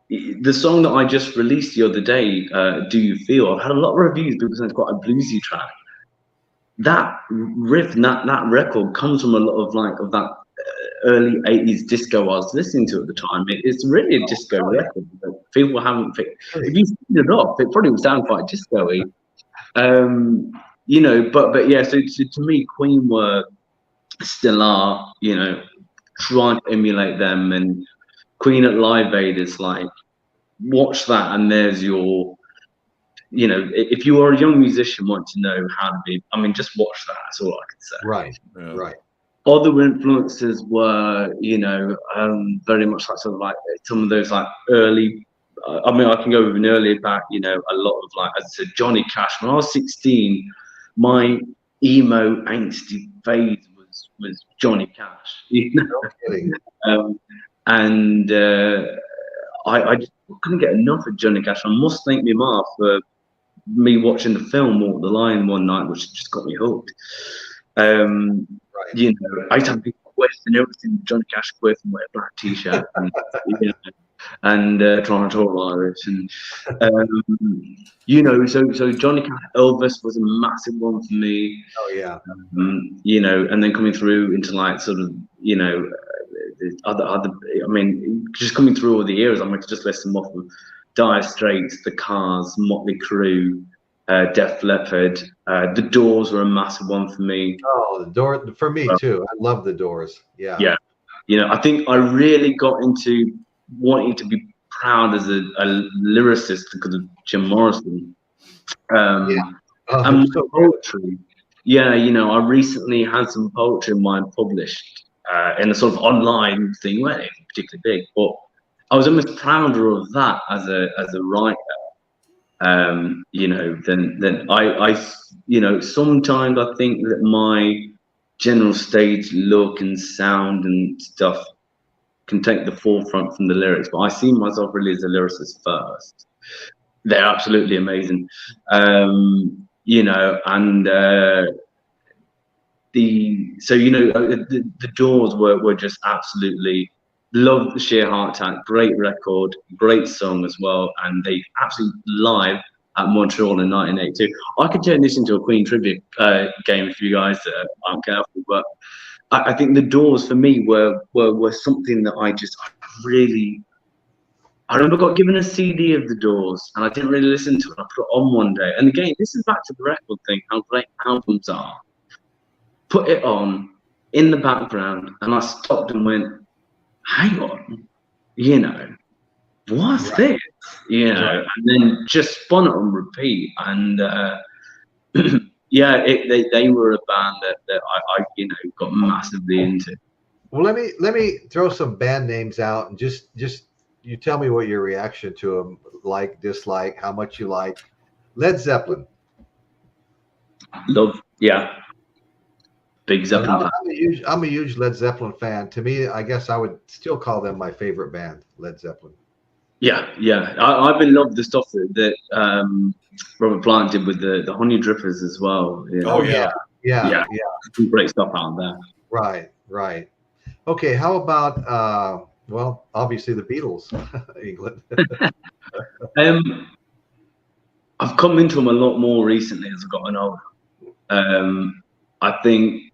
the song that I just released the other day, Do You Feel, I've had a lot of reviews because it's quite a bluesy track. That riff, that record comes from a lot of that early 80s disco I was listening to at the time. It's really a disco record that people haven't picked. If you speed it up, it probably would sound quite disco-y. But yeah, so to me, Queen were, still are, trying to emulate them, and Queen at Live Aid is like, watch that and there's your, if you are a young musician wanting to know how to be, I mean, just watch that, that's all I can say. Right, Yeah. right. Other influences were, very much like sort of like some of those like early, I mean, I can go even earlier back, a lot of like, as I said, Johnny Cash. When I was 16, my emo angsty phase was Johnny Cash. No kidding. I just couldn't get enough of Johnny Cash. I must thank my mum for me watching the film Walk the Line one night, which just got me hooked. Right. I used to have a big question, everything Johnny Cash quit and wear a black t-shirt and trying to talk Irish, and so Johnny Cash, Elvis was a massive one for me. Oh yeah. And then coming through into like sort of other I mean, just coming through all the eras, I mean, just list them off of Dire Straits, The Cars, Motley Crue, Def Leppard. The Doors were a massive one for me. Oh, the Doors for me too. I love the Doors. Yeah. Yeah. I think I really got into wanting to be proud as a lyricist because of Jim Morrison. And poetry. Yeah, I recently had some poetry of mine published in a sort of online thing, where it wasn't particularly big, but I was almost prouder of that as a writer. Then I sometimes I think that my general stage look and sound and stuff can take the forefront from the lyrics, but I see myself really as a lyricist first. They're absolutely amazing. The Doors were just absolutely, loved the Sheer Heart Attack, great record, great song as well, and they absolutely live at Montreal in 1982. I could turn this into a Queen trivia game if you guys aren't careful, but I think the Doors for me were something that I remember got given a CD of the Doors and I didn't really listen to it. I put it on one day, and again, this is back to the record thing, how great albums are. Put it on in the background, and I stopped and went, hang on, what's this? You know, and then just spun it on repeat. And yeah, they were a band that I you know, got massively into. Well, let me throw some band names out, and just you tell me what your reaction to them, like, dislike, how much you like. Led Zeppelin. Love, yeah. Big Zeppelin fan. I'm a huge Led Zeppelin fan. To me, I guess I would still call them my favorite band, Led Zeppelin. Yeah, yeah. I've been loved the stuff that Robert Plant did with the Honey Drippers as well. You know? Oh yeah. Some great stuff out there. Right. Okay, how about well, obviously the Beatles, England. I've come into them a lot more recently as I've gotten older. I think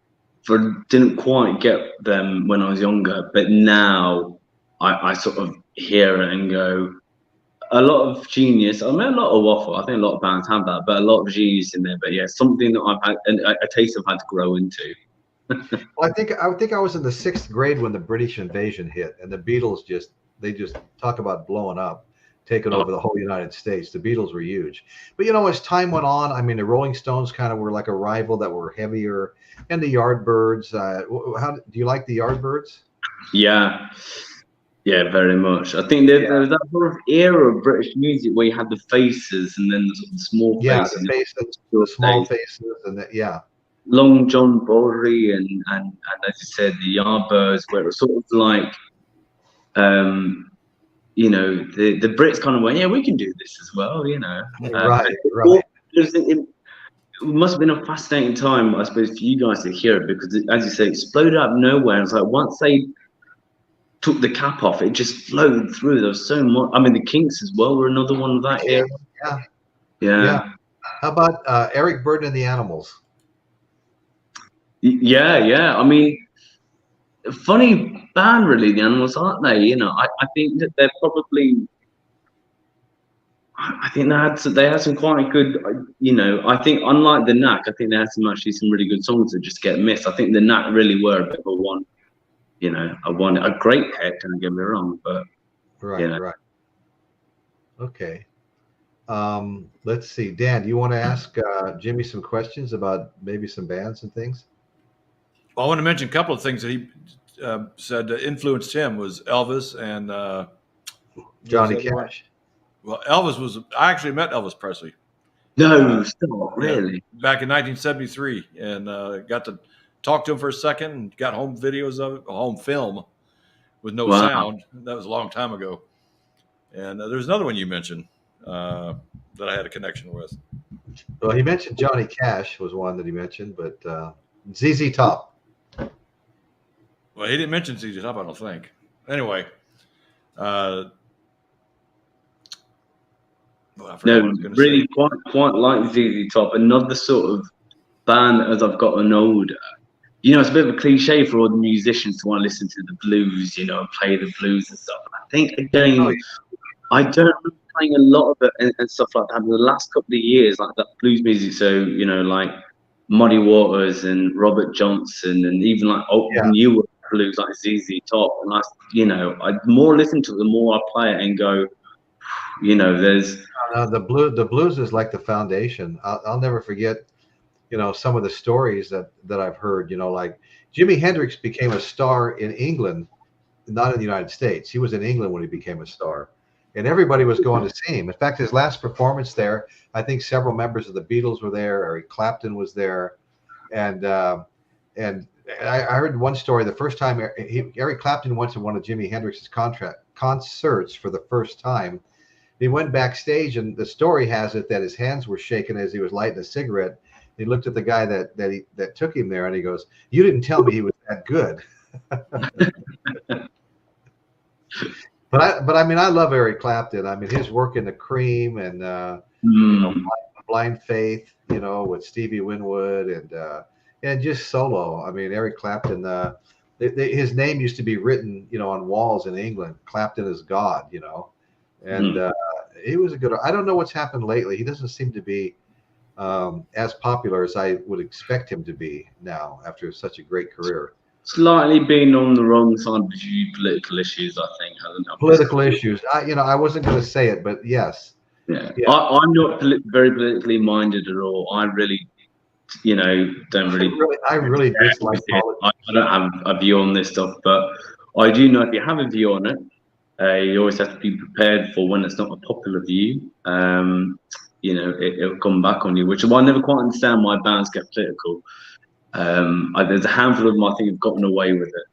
didn't quite get them when I was younger, but now I sort of hear it and go, a lot of genius. I mean, a lot of waffle. I think a lot of bands have that, but a lot of genius in there. But yeah, something that I've had a taste I've had to grow into. Well, I think I was in the 6th grade when the British invasion hit, and the Beatles just talk about blowing up, taking over the whole United States. The Beatles were huge. But you know, as time went on, I mean, the Rolling Stones kind of were like a rival that were heavier, and the Yardbirds. How do you like the Yardbirds? Yeah, very much. I think there was that sort of era of British music where you had the faces and then the sort of small faces. The small faces, and Long John Baldry and as you said, the Yardbirds, where it was sort of like, you know, the Brits kind of went, yeah, we can do this as well, you know. Right. It must have been a fascinating time, I suppose, for you guys to hear it, because as you say, it exploded out of nowhere. It's like once they took the cap off, it just flowed through. There was so much. I mean, the Kinks as well were another one of that era. Yeah. How about Eric Burdon and the Animals? Yeah. I mean, funny band, really, the Animals, aren't they? You know, I think that they're probably. I think they had some quite good. You know, I think unlike the Knack, I think they had some really good songs that just get missed. I think the Knack really were a bit of a one. You know, a great hit, don't get me wrong, but right. Okay. Let's see, Dan, do you want to ask Jimmy some questions about maybe some bands and things? Well, I want to mention a couple of things that he said influenced him was Elvis and Johnny Cash. Well, I actually met Elvis Presley. No, still really. Back in 1973, and got to talk to him for a second and got home videos of it, home film with no sound. That was a long time ago. And there's another one you mentioned that I had a connection with. Well, he mentioned Johnny Cash was one that he mentioned, but ZZ Top. Well, he didn't mention ZZ Top, I don't think. Anyway. No, really quite like ZZ Top. Another sort of band as I've gotten older. You know, it's a bit of a cliche for all the musicians to want to listen to the blues, you know, and play the blues and stuff. I think, again, I don't remember playing a lot of it and stuff like that. In the last couple of years, like that blues music, so, you know, like Muddy Waters and Robert Johnson and even like newer blues like ZZ Top. And I more listen to it, the more I play it and go, you know, there's... the blues is like the foundation. I'll never forget, you know, some of the stories that I've heard, you know, like Jimi Hendrix became a star in England, not in the United States. He was in England when he became a star, and everybody was going to see him. In fact, his last performance there, I think several members of the Beatles were there. Eric Clapton was there. And I heard one story. The first time Eric Clapton went to one of Jimi Hendrix's concerts for the first time, he went backstage, and the story has it that his hands were shaking as he was lighting a cigarette. He looked at the guy that took him there, and he goes, "You didn't tell me he was that good." But I mean, I love Eric Clapton. I mean, his work in the Cream and you know, Blind Faith, you know, with Stevie Winwood and just solo. I mean, Eric Clapton. His name used to be written, you know, on walls in England. Clapton is God, you know, and he was a good. I don't know what's happened lately. He doesn't seem to be as popular as I would expect him to be now after such a great career. slightly been on the wrong side of a few political issues, I think, hasn't it? Political issues. I wasn't going to say it, but yes. Yeah. I'm not very politically minded at all. I really, don't really. I really dislike politics. I don't have a view on this stuff, but I do know if you have a view on it, you always have to be prepared for when it's not a popular view. It'll come back on you, which is why I never quite understand why bands get political. There's a handful of them I think have gotten away with it.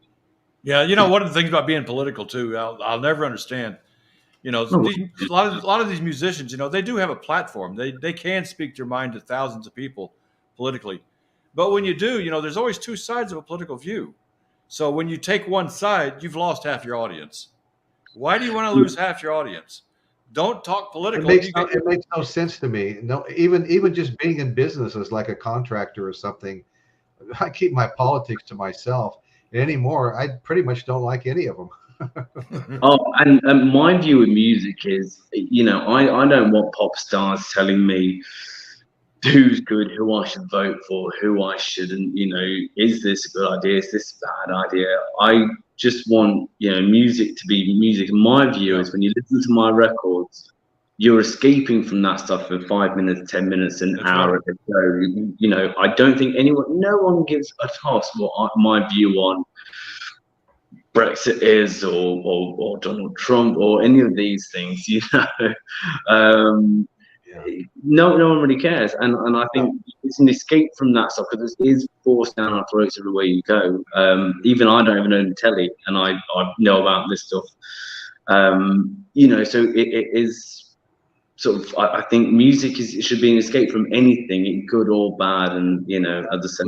Yeah, one of the things about being political too, I'll never understand. A lot of these musicians, they do have a platform. They can speak their mind to thousands of people politically, but when you do, there's always two sides of a political view. So when you take one side, you've lost half your audience. Why do you want to lose half your audience? Don't talk political. It makes no sense to me. No, even just being in business as like a contractor or something, I keep my politics to myself. And anymore, I pretty much don't like any of them. And my view of music is, I don't want pop stars telling me who's good, who I should vote for, who I shouldn't. Is this a good idea? Is this a bad idea? I just want music to be music. My view is when you listen to my records, you're escaping from that stuff for 5 minutes, 10 minutes, an hour at a go. I don't think no one gives a toss what my view on Brexit is, or Donald Trump, or any of these things. No one really cares, and I think it's an escape from that stuff because it is forced down our throats everywhere you go. Even I don't even own the telly, and I know about this stuff. So it is sort of. I think music should be an escape from anything, good or bad, and as I said,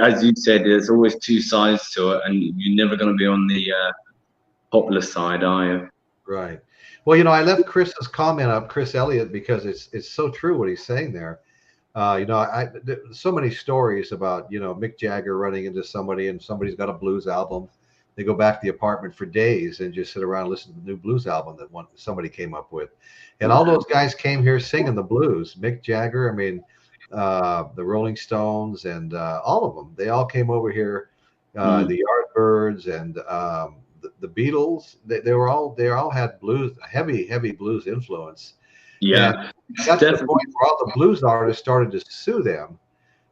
as you said, there's always two sides to it, and you're never going to be on the popular side, are you? Right. Well, I left Chris's comment up, Chris Elliott, because it's so true what he's saying there. So many stories about Mick Jagger running into somebody and somebody's got a blues album. They go back to the apartment for days and just sit around and listen to the new blues album that somebody came up with. And all those guys came here singing the blues. Mick Jagger, the Rolling Stones, and all of them. They all came over here. The Yardbirds and the Beatles. They all had blues, heavy blues influence. Yeah, and that's the point where all the blues artists started to sue them.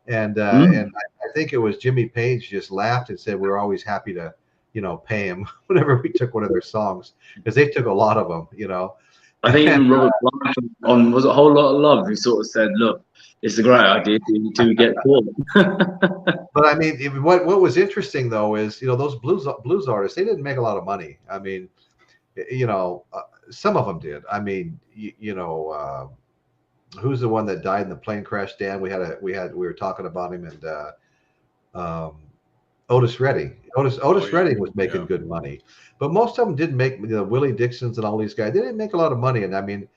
And I think it was Jimmy Page just laughed and said, "We're always happy to pay him whenever we took one of their songs," because they took a lot of them. I think even Robert Plant was a Whole Lot of Love, who sort of said, "Look, it's a great idea to get caught." But what was interesting though is those blues artists, they didn't make a lot of money. Some of them did. Who's the one that died in the plane crash? Dan, we were talking about him, and Otis Redding. Otis Redding was making good money, but most of them didn't make. Willie Dixon's and all these guys, they didn't make a lot of money. And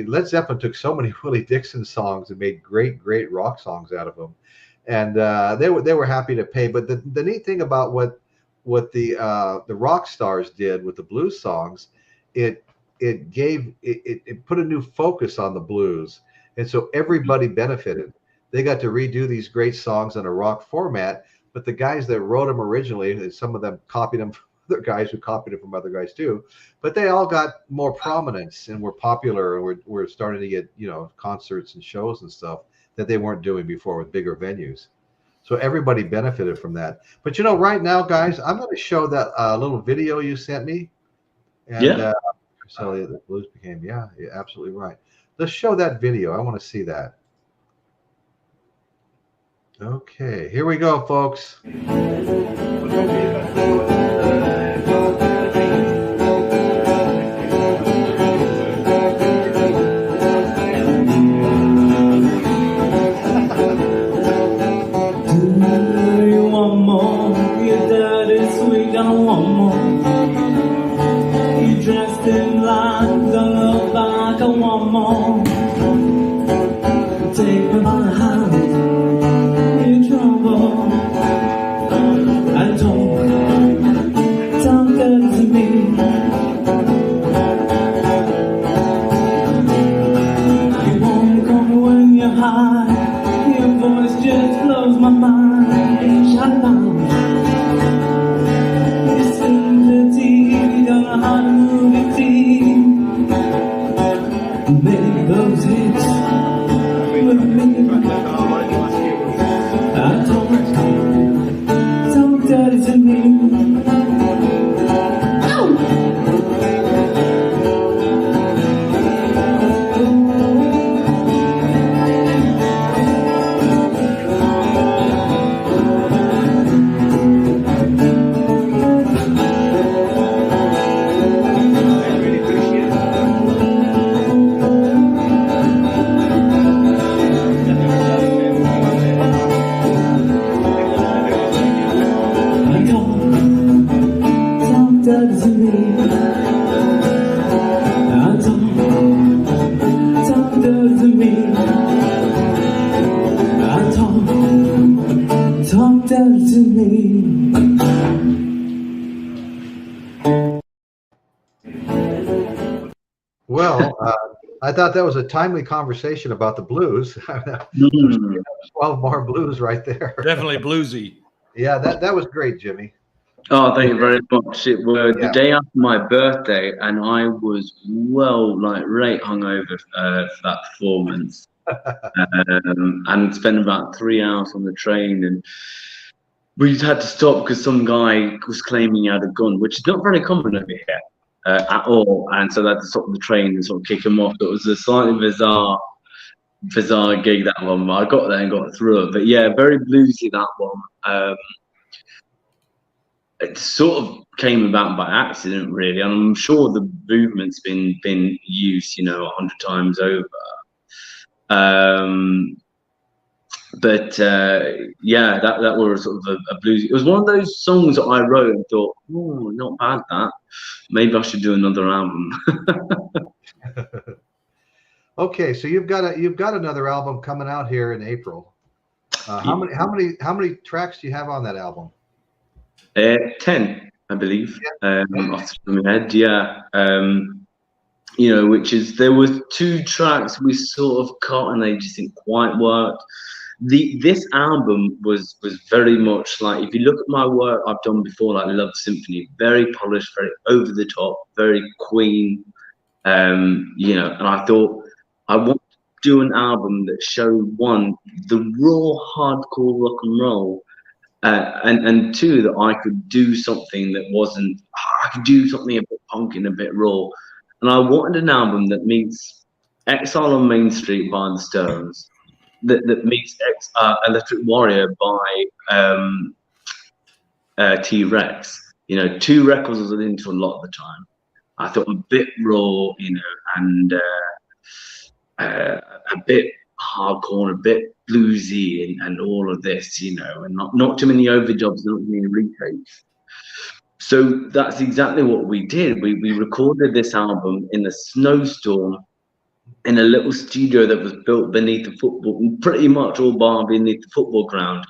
Led Zeppelin took so many Willie Dixon songs and made great rock songs out of them, and they were happy to pay. But the neat thing about what the rock stars did with the blues songs, it put a new focus on the blues, and so everybody benefited. They got to redo these great songs in a rock format. But the guys that wrote them originally, and some of them copied them from other guys who copied it from other guys too, but they all got more prominence and were popular, and we're starting to get concerts and shows and stuff that they weren't doing before with bigger venues. So everybody benefited from that. But right now, guys, I'm going to show that little video you sent me. And, so the blues became, you're absolutely right. Let's show that video. I want to see that. Okay, here we go, folks. Your voice just blows my mind. talk down to me. Well, I thought that was a timely conversation about the blues. 12 bar blues right there. Definitely bluesy. Yeah, that was great, Jimmy. Oh, thank you very much. It was the Yeah. day after my birthday, and I was right hungover for that performance, and spent about 3 hours on the train, and we had to stop because some guy was claiming he had a gun, which is not very common over here at all, and so they had to stop the train and sort of kick him off. It was a slightly bizarre gig, that one. I got there and got through it, but yeah, very bluesy, that one. It sort of came about by accident, really, and I'm sure the movement's been used, 100 times over. But yeah, that was sort of a blues. It was one of those songs that I wrote and thought, oh, not bad, that. Maybe I should do another album. Okay, so you've got another album coming out here in April. How many tracks do you have on that album? 10, I believe, off the top of my head. Yeah. Which is, there was 2 tracks we sort of cut and they just didn't quite work. This album was very much like, if you look at my work I've done before, like Love Symphony, very polished, very over the top, very Queen, and I thought I want to do an album that showed, one, the raw hardcore rock and roll, and 2, that I could do something that wasn't, I could do something a bit punk and a bit raw. And I wanted an album that meets Exile on Main Street by the Stones, that meets Electric Warrior by T-Rex. 2 records I was into a lot of the time. I thought a bit raw, and a bit hardcore, a bit bluesy, and all of this, and not too many overdubs, not too many retakes. So that's exactly what we did. We recorded this album in a snowstorm in a little studio that was built beneath the football, pretty much all bar beneath the football ground,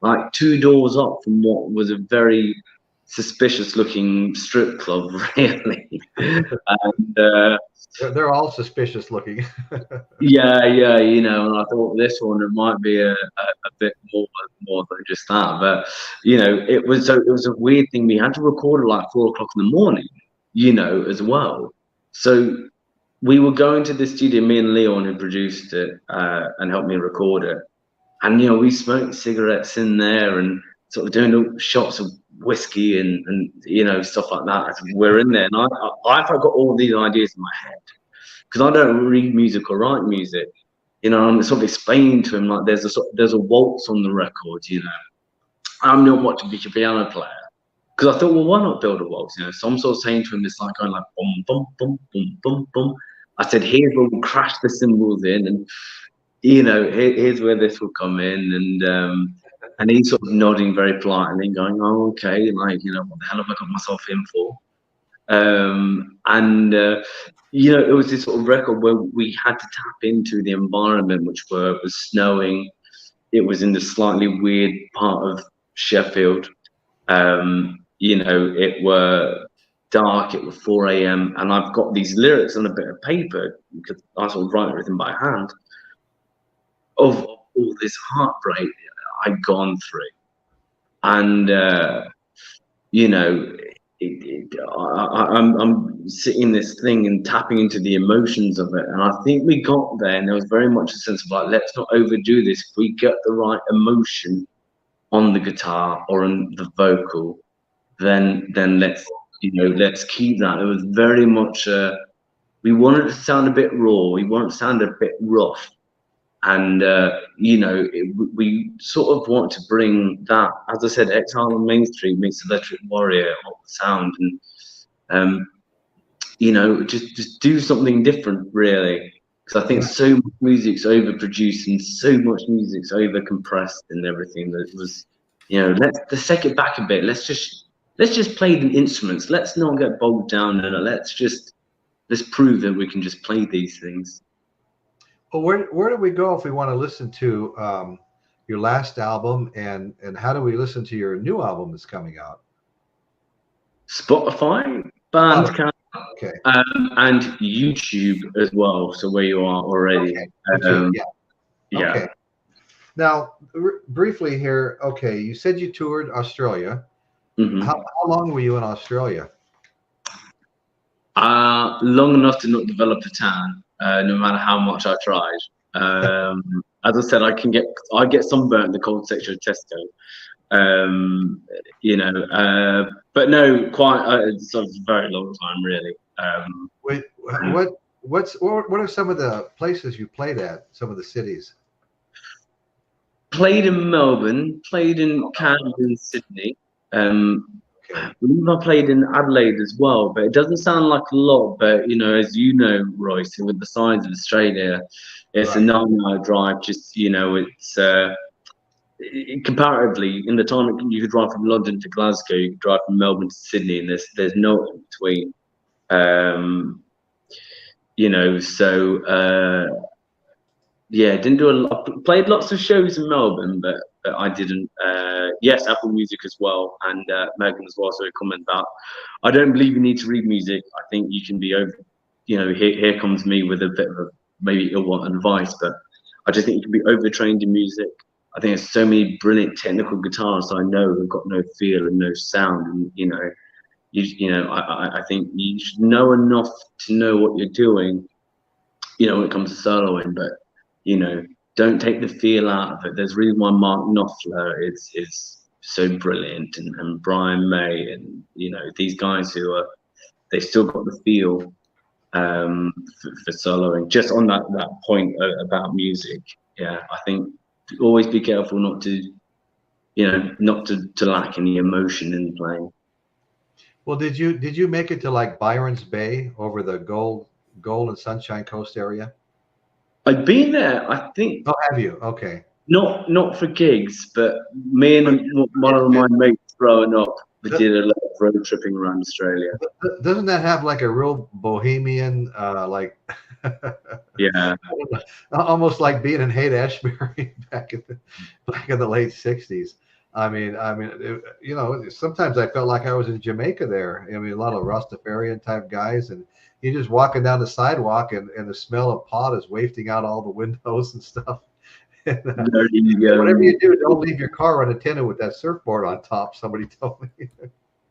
like 2 doors up from what was a very suspicious looking strip club, really. And they're all suspicious looking. yeah, and I thought this one, it might be a bit more than just that, but it was a weird thing. We had to record at like 4 o'clock in the morning, as well. So we were going to the studio, me and Leon, who produced it, and helped me record it, and we smoked cigarettes in there and sort of doing shots of whiskey and stuff like that as we're in there. And I got all these ideas in my head, because I don't read music or write music, and I'm sort of explaining to him, like, there's a waltz on the record, I'm not much of a piano player, because I thought, well, why not build a waltz, So I'm sort of saying to him, it's like going like bum bum bum bum bum bum. I said, here's where we'll crash the cymbals in, and here's where this will come in, and he's sort of nodding very politely, going, oh, okay, like, what the hell have I got myself in for? It was this sort of record where we had to tap into the environment, which was snowing. It was in the slightly weird part of Sheffield. It were dark, it was 4 a.m. and I've got these lyrics on a bit of paper, because I sort of write everything by hand, of all this heartbreak I'd gone through. And I'm sitting this thing and tapping into the emotions of it, and I think we got there, and there was very much a sense of like, let's not overdo this. If we get the right emotion on the guitar or on the vocal, then let's keep that. It was very much we wanted to sound a bit raw, we wanted to sound a bit rough, and we sort of want to bring that, as I said, Exile on Main Street meets Electric Warrior of the sound, and just do something different, really, because I think so much music's overproduced and so much music's overcompressed and everything, that was, let's take it back a bit. Let's just play the instruments. Let's not get bogged down in it. Let's prove that we can just play these things. Well, where do we go if we want to listen to your last album, and how do we listen to your new album that's coming out? Spotify, Bandcamp, okay, and YouTube as well. So where you are already. Okay. Yeah. Okay. Now, briefly here. Okay, you said you toured Australia. Mm-hmm. How long were you in Australia? Long enough to not develop a tan, no matter how much I tried. As I said, I get sunburnt in the cold section of Tesco. You know, but no, quite. It's a very long time, really. Wait, what are some of the places you played at? Some of the cities. Played in Melbourne, played in Camden, Sydney. I believe I played in Adelaide as well, but it doesn't sound like a lot. But you know, as you know, Royce, with the size of Australia, it's a 9-hour drive. Just you know, it's comparatively in the time you could drive from London to Glasgow, you could drive from Melbourne to Sydney, and there's no in between. You know, so yeah, didn't do a lot. Played lots of shows in Melbourne, but I didn't. Yes, Apple Music as well, and Megan as well. So a comment about, I don't believe you need to read music. I think you can be over. You know, here comes me with a bit of maybe ill advice, but I just think you can be overtrained in music. I think there's so many brilliant technical guitarists I know who've got no feel and no sound, and you know, I think you should know enough to know what you're doing. You know, when it comes to soloing, but you know, don't take the feel out of it. There's a reason why Mark Knopfler is so brilliant, and Brian May, and you know, these guys who they still got the feel for soloing. Just on that point about music, yeah, I think always be careful not to, you know, not to lack any emotion in playing. Well, did you make it to like Byron's Bay over the Gold and Sunshine Coast area? I've been there, I think. Oh, have you? Okay. Not for gigs, but me and one of my mates growing up, we did a lot of road tripping around Australia. Doesn't that have like a real bohemian, like? Yeah. Almost like being in Haight-Ashbury back in the late '60s. I mean, you know, sometimes I felt like I was in Jamaica there. I mean, a lot of Rastafarian type guys, and you're just walking down the sidewalk, and the smell of pot is wafting out all the windows and stuff. And, whatever you do, don't leave your car unattended with that surfboard on top. Somebody told me.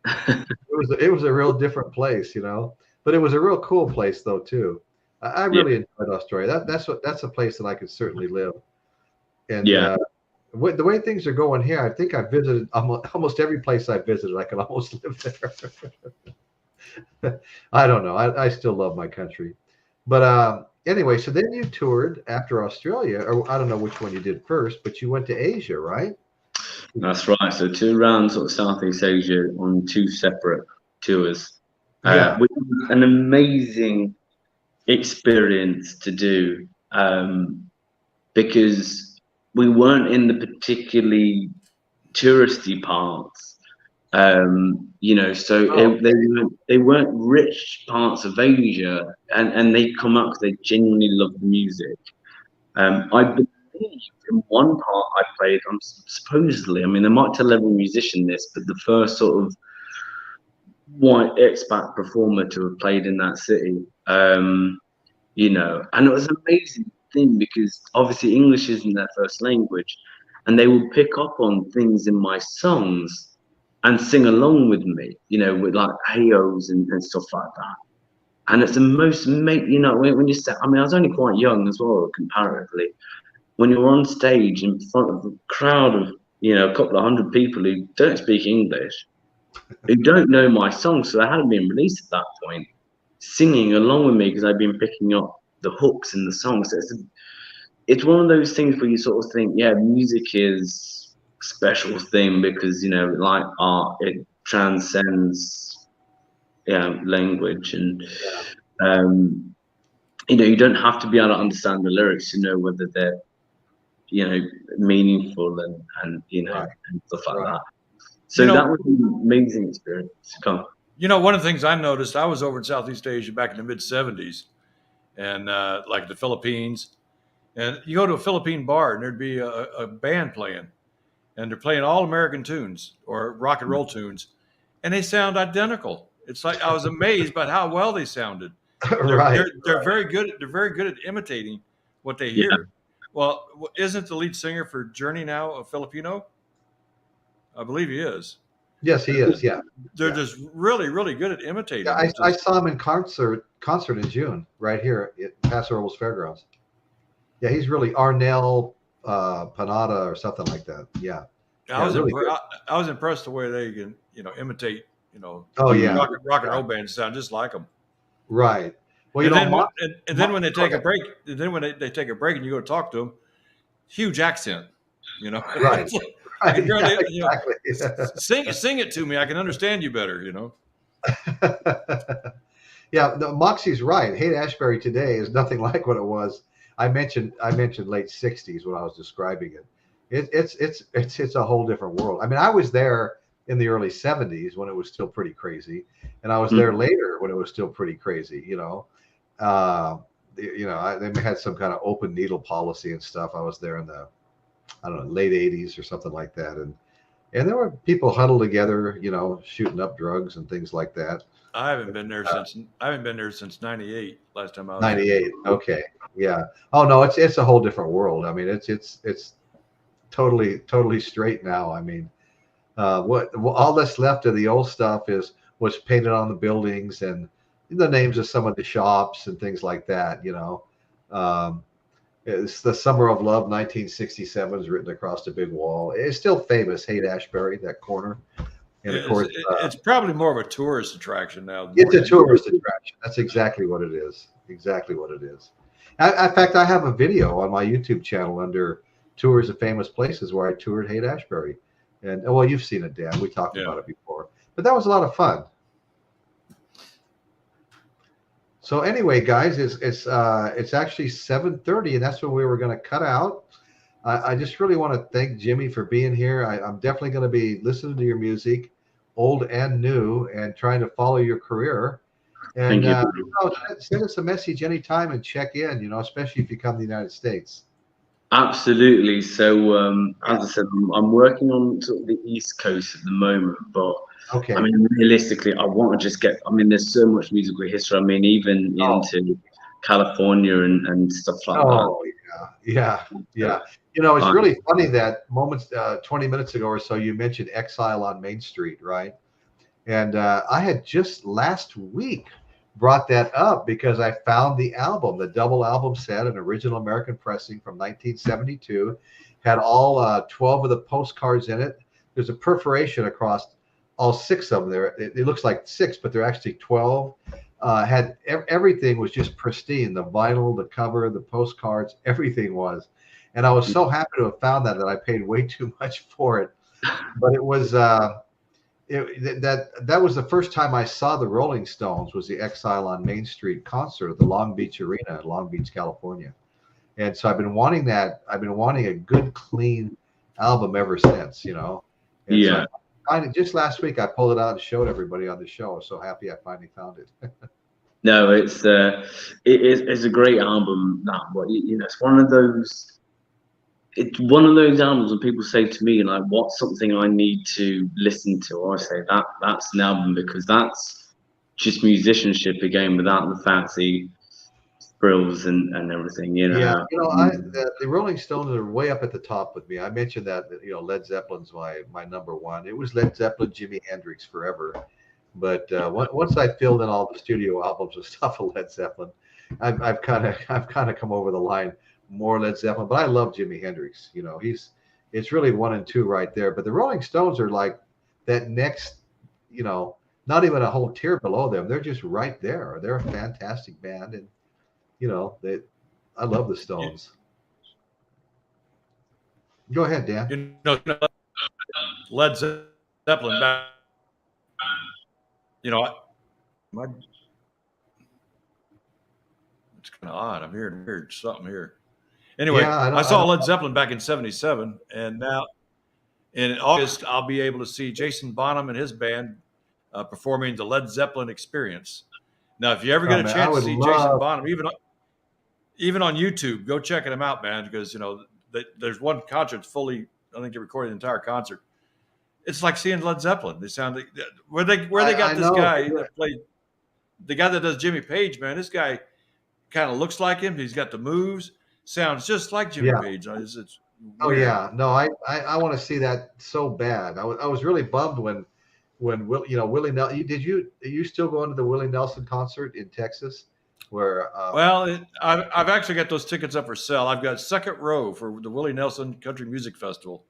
It was a real different place, you know, but it was a real cool place though too. I really enjoyed Australia. That's a place that I could certainly live. And the way things are going here, I think I visited almost every place I visited. I could almost live there. I don't know. I still love my country, but anyway. So then you toured after Australia, or I don't know which one you did first, but you went to Asia, right? That's right. So 2 rounds of Southeast Asia on 2 separate tours. Which was an amazing experience to do, because we weren't in the particularly touristy parts, you know, so they weren't rich parts of Asia, and they come out because they genuinely love the music. I believe in one part I played, supposedly, I mean, they might tell every musician this, but the first sort of white expat performer to have played in that city, you know, and it was an amazing thing because obviously English isn't their first language, and they would pick up on things in my songs and sing along with me, you know, with like hey-ohs and stuff like that. And it's the most, you know, when you say, I mean, I was only quite young as well, comparatively. When you're on stage in front of a crowd of, you know, a couple of hundred people who don't speak English, who don't know my songs, so they hadn't been released at that point, singing along with me because I'd been picking up the hooks in the songs. So it's one of those things where you sort of think, yeah, music is a special thing because, you know, like art, it transcends language, and you know, you don't have to be able to understand the lyrics to know whether they're, you know, meaningful and you know, and stuff like that. So that was an amazing experience. You know, one of the things I noticed, I was over in Southeast Asia back in the mid-'70s, and like the Philippines, And you go to a Philippine bar and there'd be a band playing, and they're playing all American tunes or rock and roll tunes, and they sound identical. It's like I was amazed by how well they sounded. They're very good. They're very good at imitating what they hear. Yeah. Well, isn't the lead singer for Journey now a Filipino? I believe he is. Yes, he is. Yeah, they're just really, really good at imitating. Yeah, I saw him in concert in June right here at Paso Robles Fairgrounds. Yeah, he's really Arnel Panada or something like that. Yeah, I was impressed the way they can imitate Oh yeah, rock and roll bands sound just like them. Right. Well, then when they take a break, they take a break and you go to talk to them, huge accent. Right. Right. Girl, Exactly. Sing it to me. I can understand you better. Yeah, no, Moxie's right. Haight-Ashbury today is nothing like what it was. I mentioned late '60s when I was describing it. It's a whole different world. I mean, I was there in the early '70s when it was still pretty crazy, and I was there later when it was still pretty crazy. They had some kind of open needle policy and stuff. I was there in the late '80s or something like that, and there were people huddled together, shooting up drugs and things like that. I haven't been there since '98. Last time I was '98. Okay, yeah. Oh no, it's a whole different world. I mean, it's totally straight now. I mean, what all that's left of the old stuff is what's painted on the buildings and the names of some of the shops and things like that. It's the Summer of Love 1967 is written across the big wall. It's still famous, Haight-Ashbury, that corner. And of course, it's probably more of a tourist attraction now. It's a tourist attraction. That's exactly what it is. Exactly what it is. In fact, I have a video on my YouTube channel under Tours of Famous Places where I toured Haight-Ashbury. And well, you've seen it, Dan. We talked about it before. But that was a lot of fun. So anyway, guys, it's actually 7:30, and that's when we were going to cut out. I just really want to thank Jimmy for being here. I'm definitely going to be listening to your music, old and new, and trying to follow your career. And send us a message anytime and check in. Especially if you come to the United States. Absolutely. So as I said, I'm working on sort of the East Coast at the moment, but. Okay. I mean, realistically, I want to just there's so much musical history. I mean, even into California and stuff like that. Oh, yeah. It's really funny that 20 minutes ago or so, you mentioned Exile on Main Street, right? And I had just last week brought that up because I found the album, the double album set, an original American pressing from 1972, had all 12 of the postcards in it. There's a perforation across all 6 of them there. It looks like 6, but they're actually 12. Had everything was just pristine. The vinyl, the cover, the postcards, everything was. And I was so happy to have found that I paid way too much for it. But it was that was the first time I saw the Rolling Stones was the Exile on Main Street concert at the Long Beach Arena in Long Beach, California. And so I've been wanting that. I've been wanting a good, clean album ever since. And yeah. So just last week, I pulled it out and showed everybody on the show. I was so happy I finally found it. No, it's a great album. It's one of those. It's one of those albums when people say to me, like, "What's something I need to listen to?" Or I say that's an album because that's just musicianship again, without the fancy frills and everything. Yeah, the Rolling Stones are way up at the top with me. I mentioned that Led Zeppelin's my number one. It was Led Zeppelin, Jimi Hendrix forever, but once I filled in all the studio albums and stuff of Led Zeppelin, I've kind of come over the line more Led Zeppelin. But I love Jimi Hendrix. It's really 1 and 2 right there. But the Rolling Stones are like that next, not even a whole tier below them. They're just right there. They're a fantastic band and. I love the Stones. Go ahead, Dan. Led Zeppelin back. It's kind of odd. I'm hearing something here. Anyway, I saw Led Zeppelin back in '77, and now in August I'll be able to see Jason Bonham and his band performing the Led Zeppelin Experience. Now, if you ever get a chance to see Jason Bonham, even on YouTube, go checking them out, man, because, you know, there's one concert fully, I think they recorded the entire concert. It's like seeing Led Zeppelin. They sound like, where they got this guy that played, the guy that does Jimmy Page, man, this guy kind of looks like him. He's got the moves, sounds just like Jimmy Page. It's oh yeah, no, I want to see that so bad. I was really bummed when Willie Nelson. Did you still going to the Willie Nelson concert in Texas? Where well, I've actually got those tickets up for sale. I've got second row for the Willie Nelson Country Music Festival.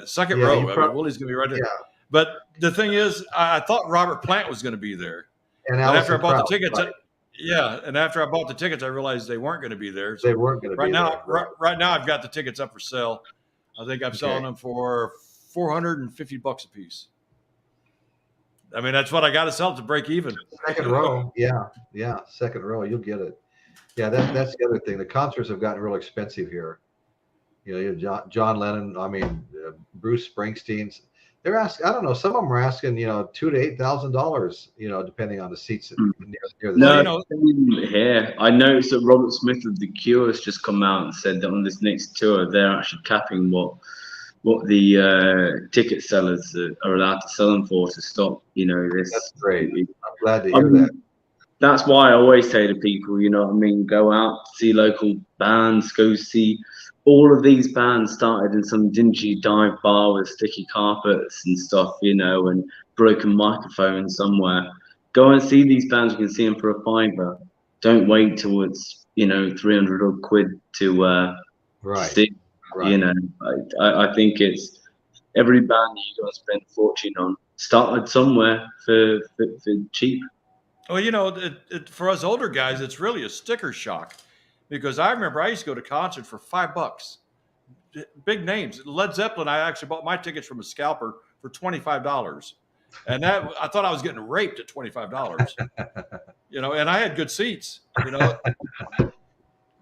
Second row. Willie's going to be right there. Yeah. But the thing is, I thought Robert Plant was going to be there. And after I bought the tickets, and after I bought the tickets, I realized they weren't going to be there. So they weren't going to be there. Right now, I've got the tickets up for sale. I think I'm selling them for $450 a piece. I mean, that's what I got to sell to break even. Second row, yeah, second row, you'll get it. Yeah, that's the other thing. The concerts have gotten real expensive here. You know, you have John Lennon. I mean, Bruce Springsteen's. They're asking. I don't know. Some of them are asking, $2,000 to $8,000. Depending on the seats near the. No, here I noticed that Robert Smith of The Cure has just come out and said that on this next tour they're actually capping what the ticket sellers are allowed to sell them for to stop. This. That's great. I'm glad to hear that. That's why I always say to people, go out, see local bands, go see. All of these bands started in some dingy dive bar with sticky carpets and stuff, and broken microphones somewhere. Go and see these bands. You can see them for $5. Don't wait till it's 300 odd quid to see. Right. I think it's every band you got to spend a fortune on started somewhere for cheap. Well, for us older guys, it's really a sticker shock. Because I remember I used to go to concerts for $5. Big names. Led Zeppelin, I actually bought my tickets from a scalper for $25. And that I thought I was getting raped at $25. And I had good seats,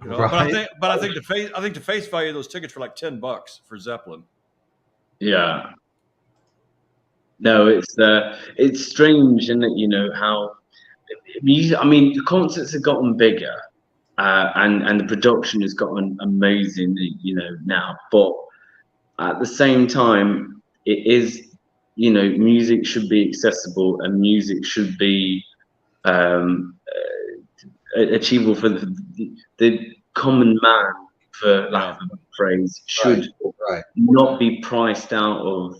Right. But I think the face value of those tickets were like $10 for Zeppelin. Yeah. No, it's strange, isn't it? How the concerts have gotten bigger. And the production has gotten amazing, now. But at the same time, it is, music should be accessible and music should be achievable for the common man, for lack of a phrase, should not be priced out of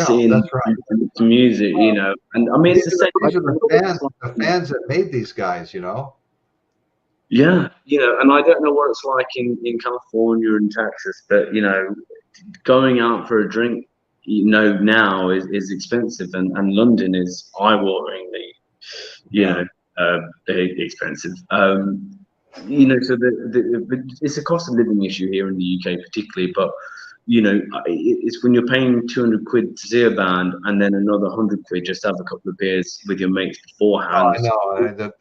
seeing the music, And I mean, it's the same. These are the fans that made these guys, Yeah, and I don't know what it's like in California and Texas, but going out for a drink, now is expensive, and London is eye-wateringly, expensive. So it's a cost of living issue here in the UK, particularly, but it's when you're paying 200 quid to see a band and then another 100 quid just to have a couple of beers with your mates beforehand. The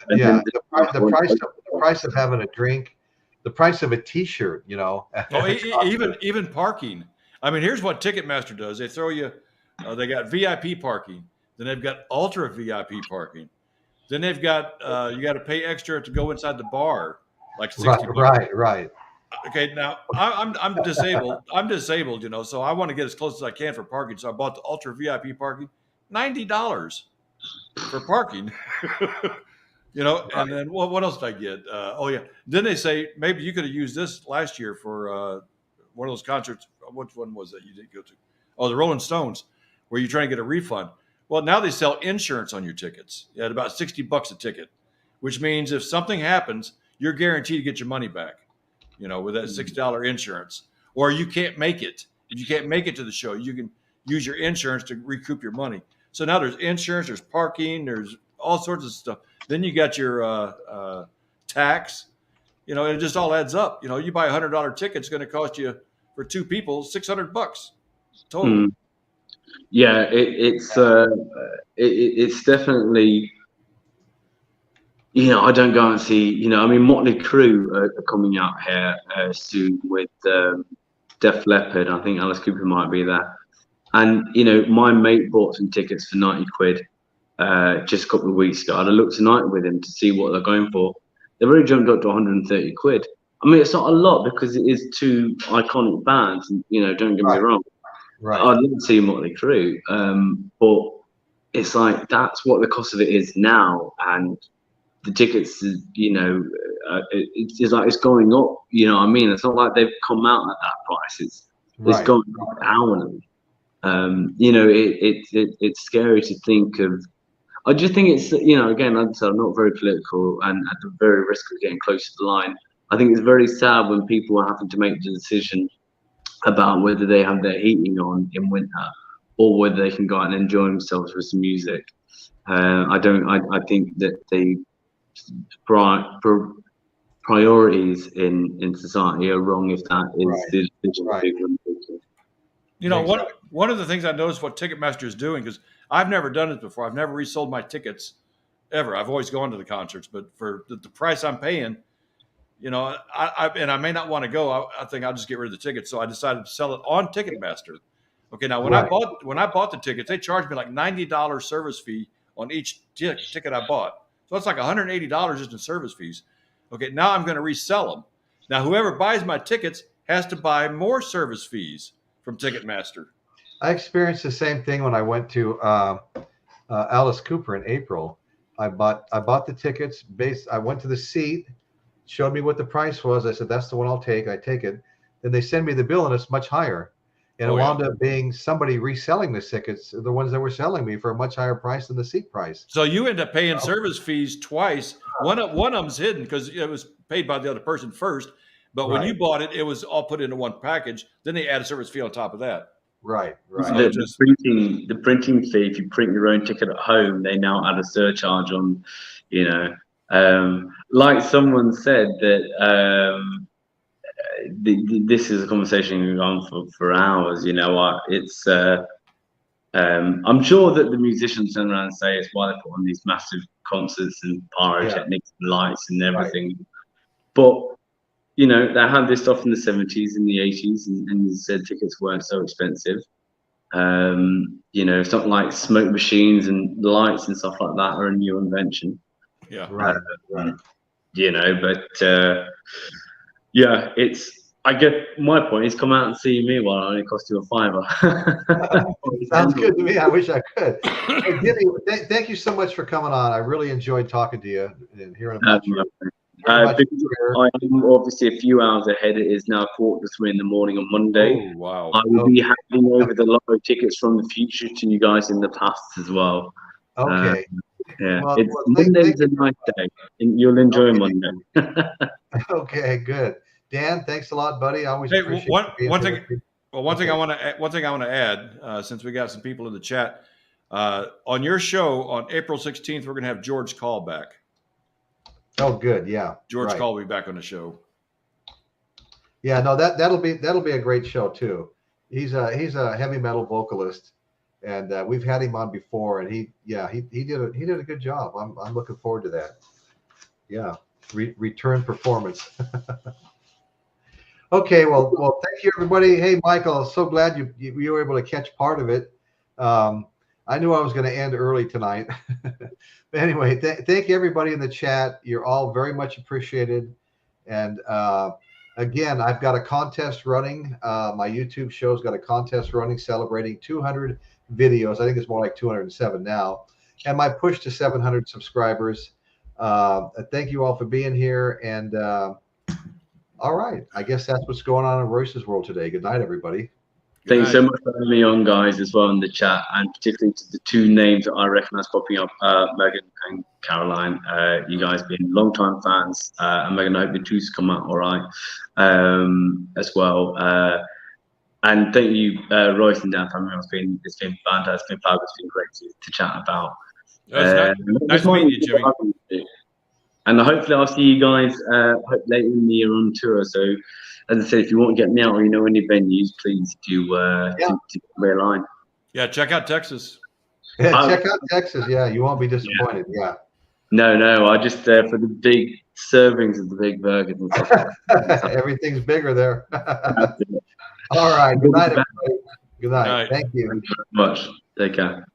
price of having a drink, the price of a T-shirt, even parking. I mean, here's what Ticketmaster does: they throw you, they got VIP parking, then they've got ultra VIP parking, then they've got you got to pay extra to go inside the bar, like $60. Right. Okay, now I'm disabled. So I want to get as close as I can for parking. So I bought the ultra VIP parking, $90 for parking. And then what else did I get? Then they say maybe you could have used this last year for one of those concerts. Which one was that you didn't go to? Oh, the Rolling Stones, where you're trying to get a refund. Well, now they sell insurance on your tickets at about $60 a ticket, which means if something happens, you're guaranteed to get your money back. With that $6 insurance, or you can't make it. If you can't make it to the show, you can use your insurance to recoup your money. So now there's insurance, there's parking, there's all sorts of stuff. Then you got your tax, it just all adds up. You buy a $100 ticket, it's going to cost you for two people $600 total. Yeah, it's definitely. I don't go and see, Motley Crue are coming out here soon with Def Leppard. I think Alice Cooper might be there. And, my mate bought some tickets for 90 quid just a couple of weeks ago. I had a look tonight with him to see what they're going for. they've already jumped up to 130 quid. I mean, it's not a lot because it is two iconic bands. And, you know, don't get me wrong. Right. I'd love to see Motley Crue, but it's like that's what the cost of it is now, and the tickets, you know, it's like it's going up. You know what I mean? It's not like they've come out at that price. It's going up hourly. You know, it's scary to think of. I just think it's, you know, again, I'm not very political, and at the very risk of getting close to the line, I think it's very sad when people are having to make the decision about whether they have their heating on in winter or whether they can go out and enjoy themselves with some music. I think that the priorities in society are wrong if that is the decision people are making. You know, one of the things I noticed what Ticketmaster is doing, because I've never done it before. I've never resold my tickets ever. I've always gone to the concerts, but for the price I'm paying, you know, I may not want to go. I think I'll just get rid of the tickets. So I decided to sell it on Ticketmaster. Okay, now when I bought the tickets, they charged me like $90 service fee on each ticket I bought. So it's like $180 just in service fees. Okay, now I'm going to resell them. Now whoever buys my tickets has to buy more service fees from Ticketmaster. I experienced the same thing when I went to Alice Cooper in April. I bought the tickets. I went to the seat, showed me what the price was. I said, that's the one I'll take. I take it. Then they send me the bill and it's much higher. And it wound up being somebody reselling the tickets, the ones that were selling me for a much higher price than the seat price. So you end up paying service fees twice. One of them's hidden because it was paid by the other person first. But when you bought it, it was all put into one package. Then they add a service fee on top of that. Right. So the printing fee, if you print your own ticket at home, they now add a surcharge on, you know. Like someone said that this is a conversation going on for hours. You know, it's I'm sure that the musicians turn around and say it's why they put on these massive concerts and pyrotechnics and lights and everything. But you know, they had this stuff in the 70s and the 80s, and you said tickets weren't so expensive. You know, it's not like smoke machines and lights and stuff like that are a new invention. Yeah, right. You know, but yeah, I get my point is come out and see me while I only cost you a $5. Sounds good to me. I wish I could. Hey, Jimmy, thank you so much for coming on. I really enjoyed talking to you and hearing about you. I am obviously a few hours ahead. It is now 2:45 in the morning on Monday. Oh, wow. I will be handing over the lotto tickets from the future to you guys in the past as well. Okay. Yeah, Monday's a nice day, and you'll enjoy Monday. Okay, good. Dan, thanks a lot, buddy. I always appreciate one thing I want to add, since we got some people in the chat, on your show on April 16th, we're going to have George Call back. Oh, good. Yeah. George Call will be back on the show. Yeah, no, that'll be a great show too. He's a heavy metal vocalist, and we've had him on before, and he did a good job. I'm looking forward to that. Yeah, return performance. Okay, well, thank you, everybody. Hey, Michael, so glad you were able to catch part of it. I knew I was going to end early tonight. But anyway, thank you, everybody in the chat. You're all very much appreciated. And again, I've got a contest running. My YouTube show's got a contest running celebrating 200 videos. I think it's more like 207 now. And my push to 700 subscribers. Thank you all for being here. And all right, I guess that's what's going on in Royce's world today. Good night, everybody. Thanks so much for having me on, guys, as well in the chat, and particularly to the two names that I recognize popping up, Megan and Caroline. You guys being long-time fans, and Megan, I hope the twos come out all right as well. And thank you, Royce and Dan, for having me. It's been fantastic. It's been fabulous. It's been great to chat about. Nice to meet you, Jimmy. And hopefully I'll see you guys later in the year on tour. So, as I said, if you want to get me out or you know any venues, please do realign. Yeah, check out Texas. Yeah, check out Texas. Yeah, you won't be disappointed. Yeah. No, I just for the big servings of the big burgers and stuff. Everything's bigger there. All right. Good night, everybody. Good night. Good night. Thank you. Thank you very much. Take care.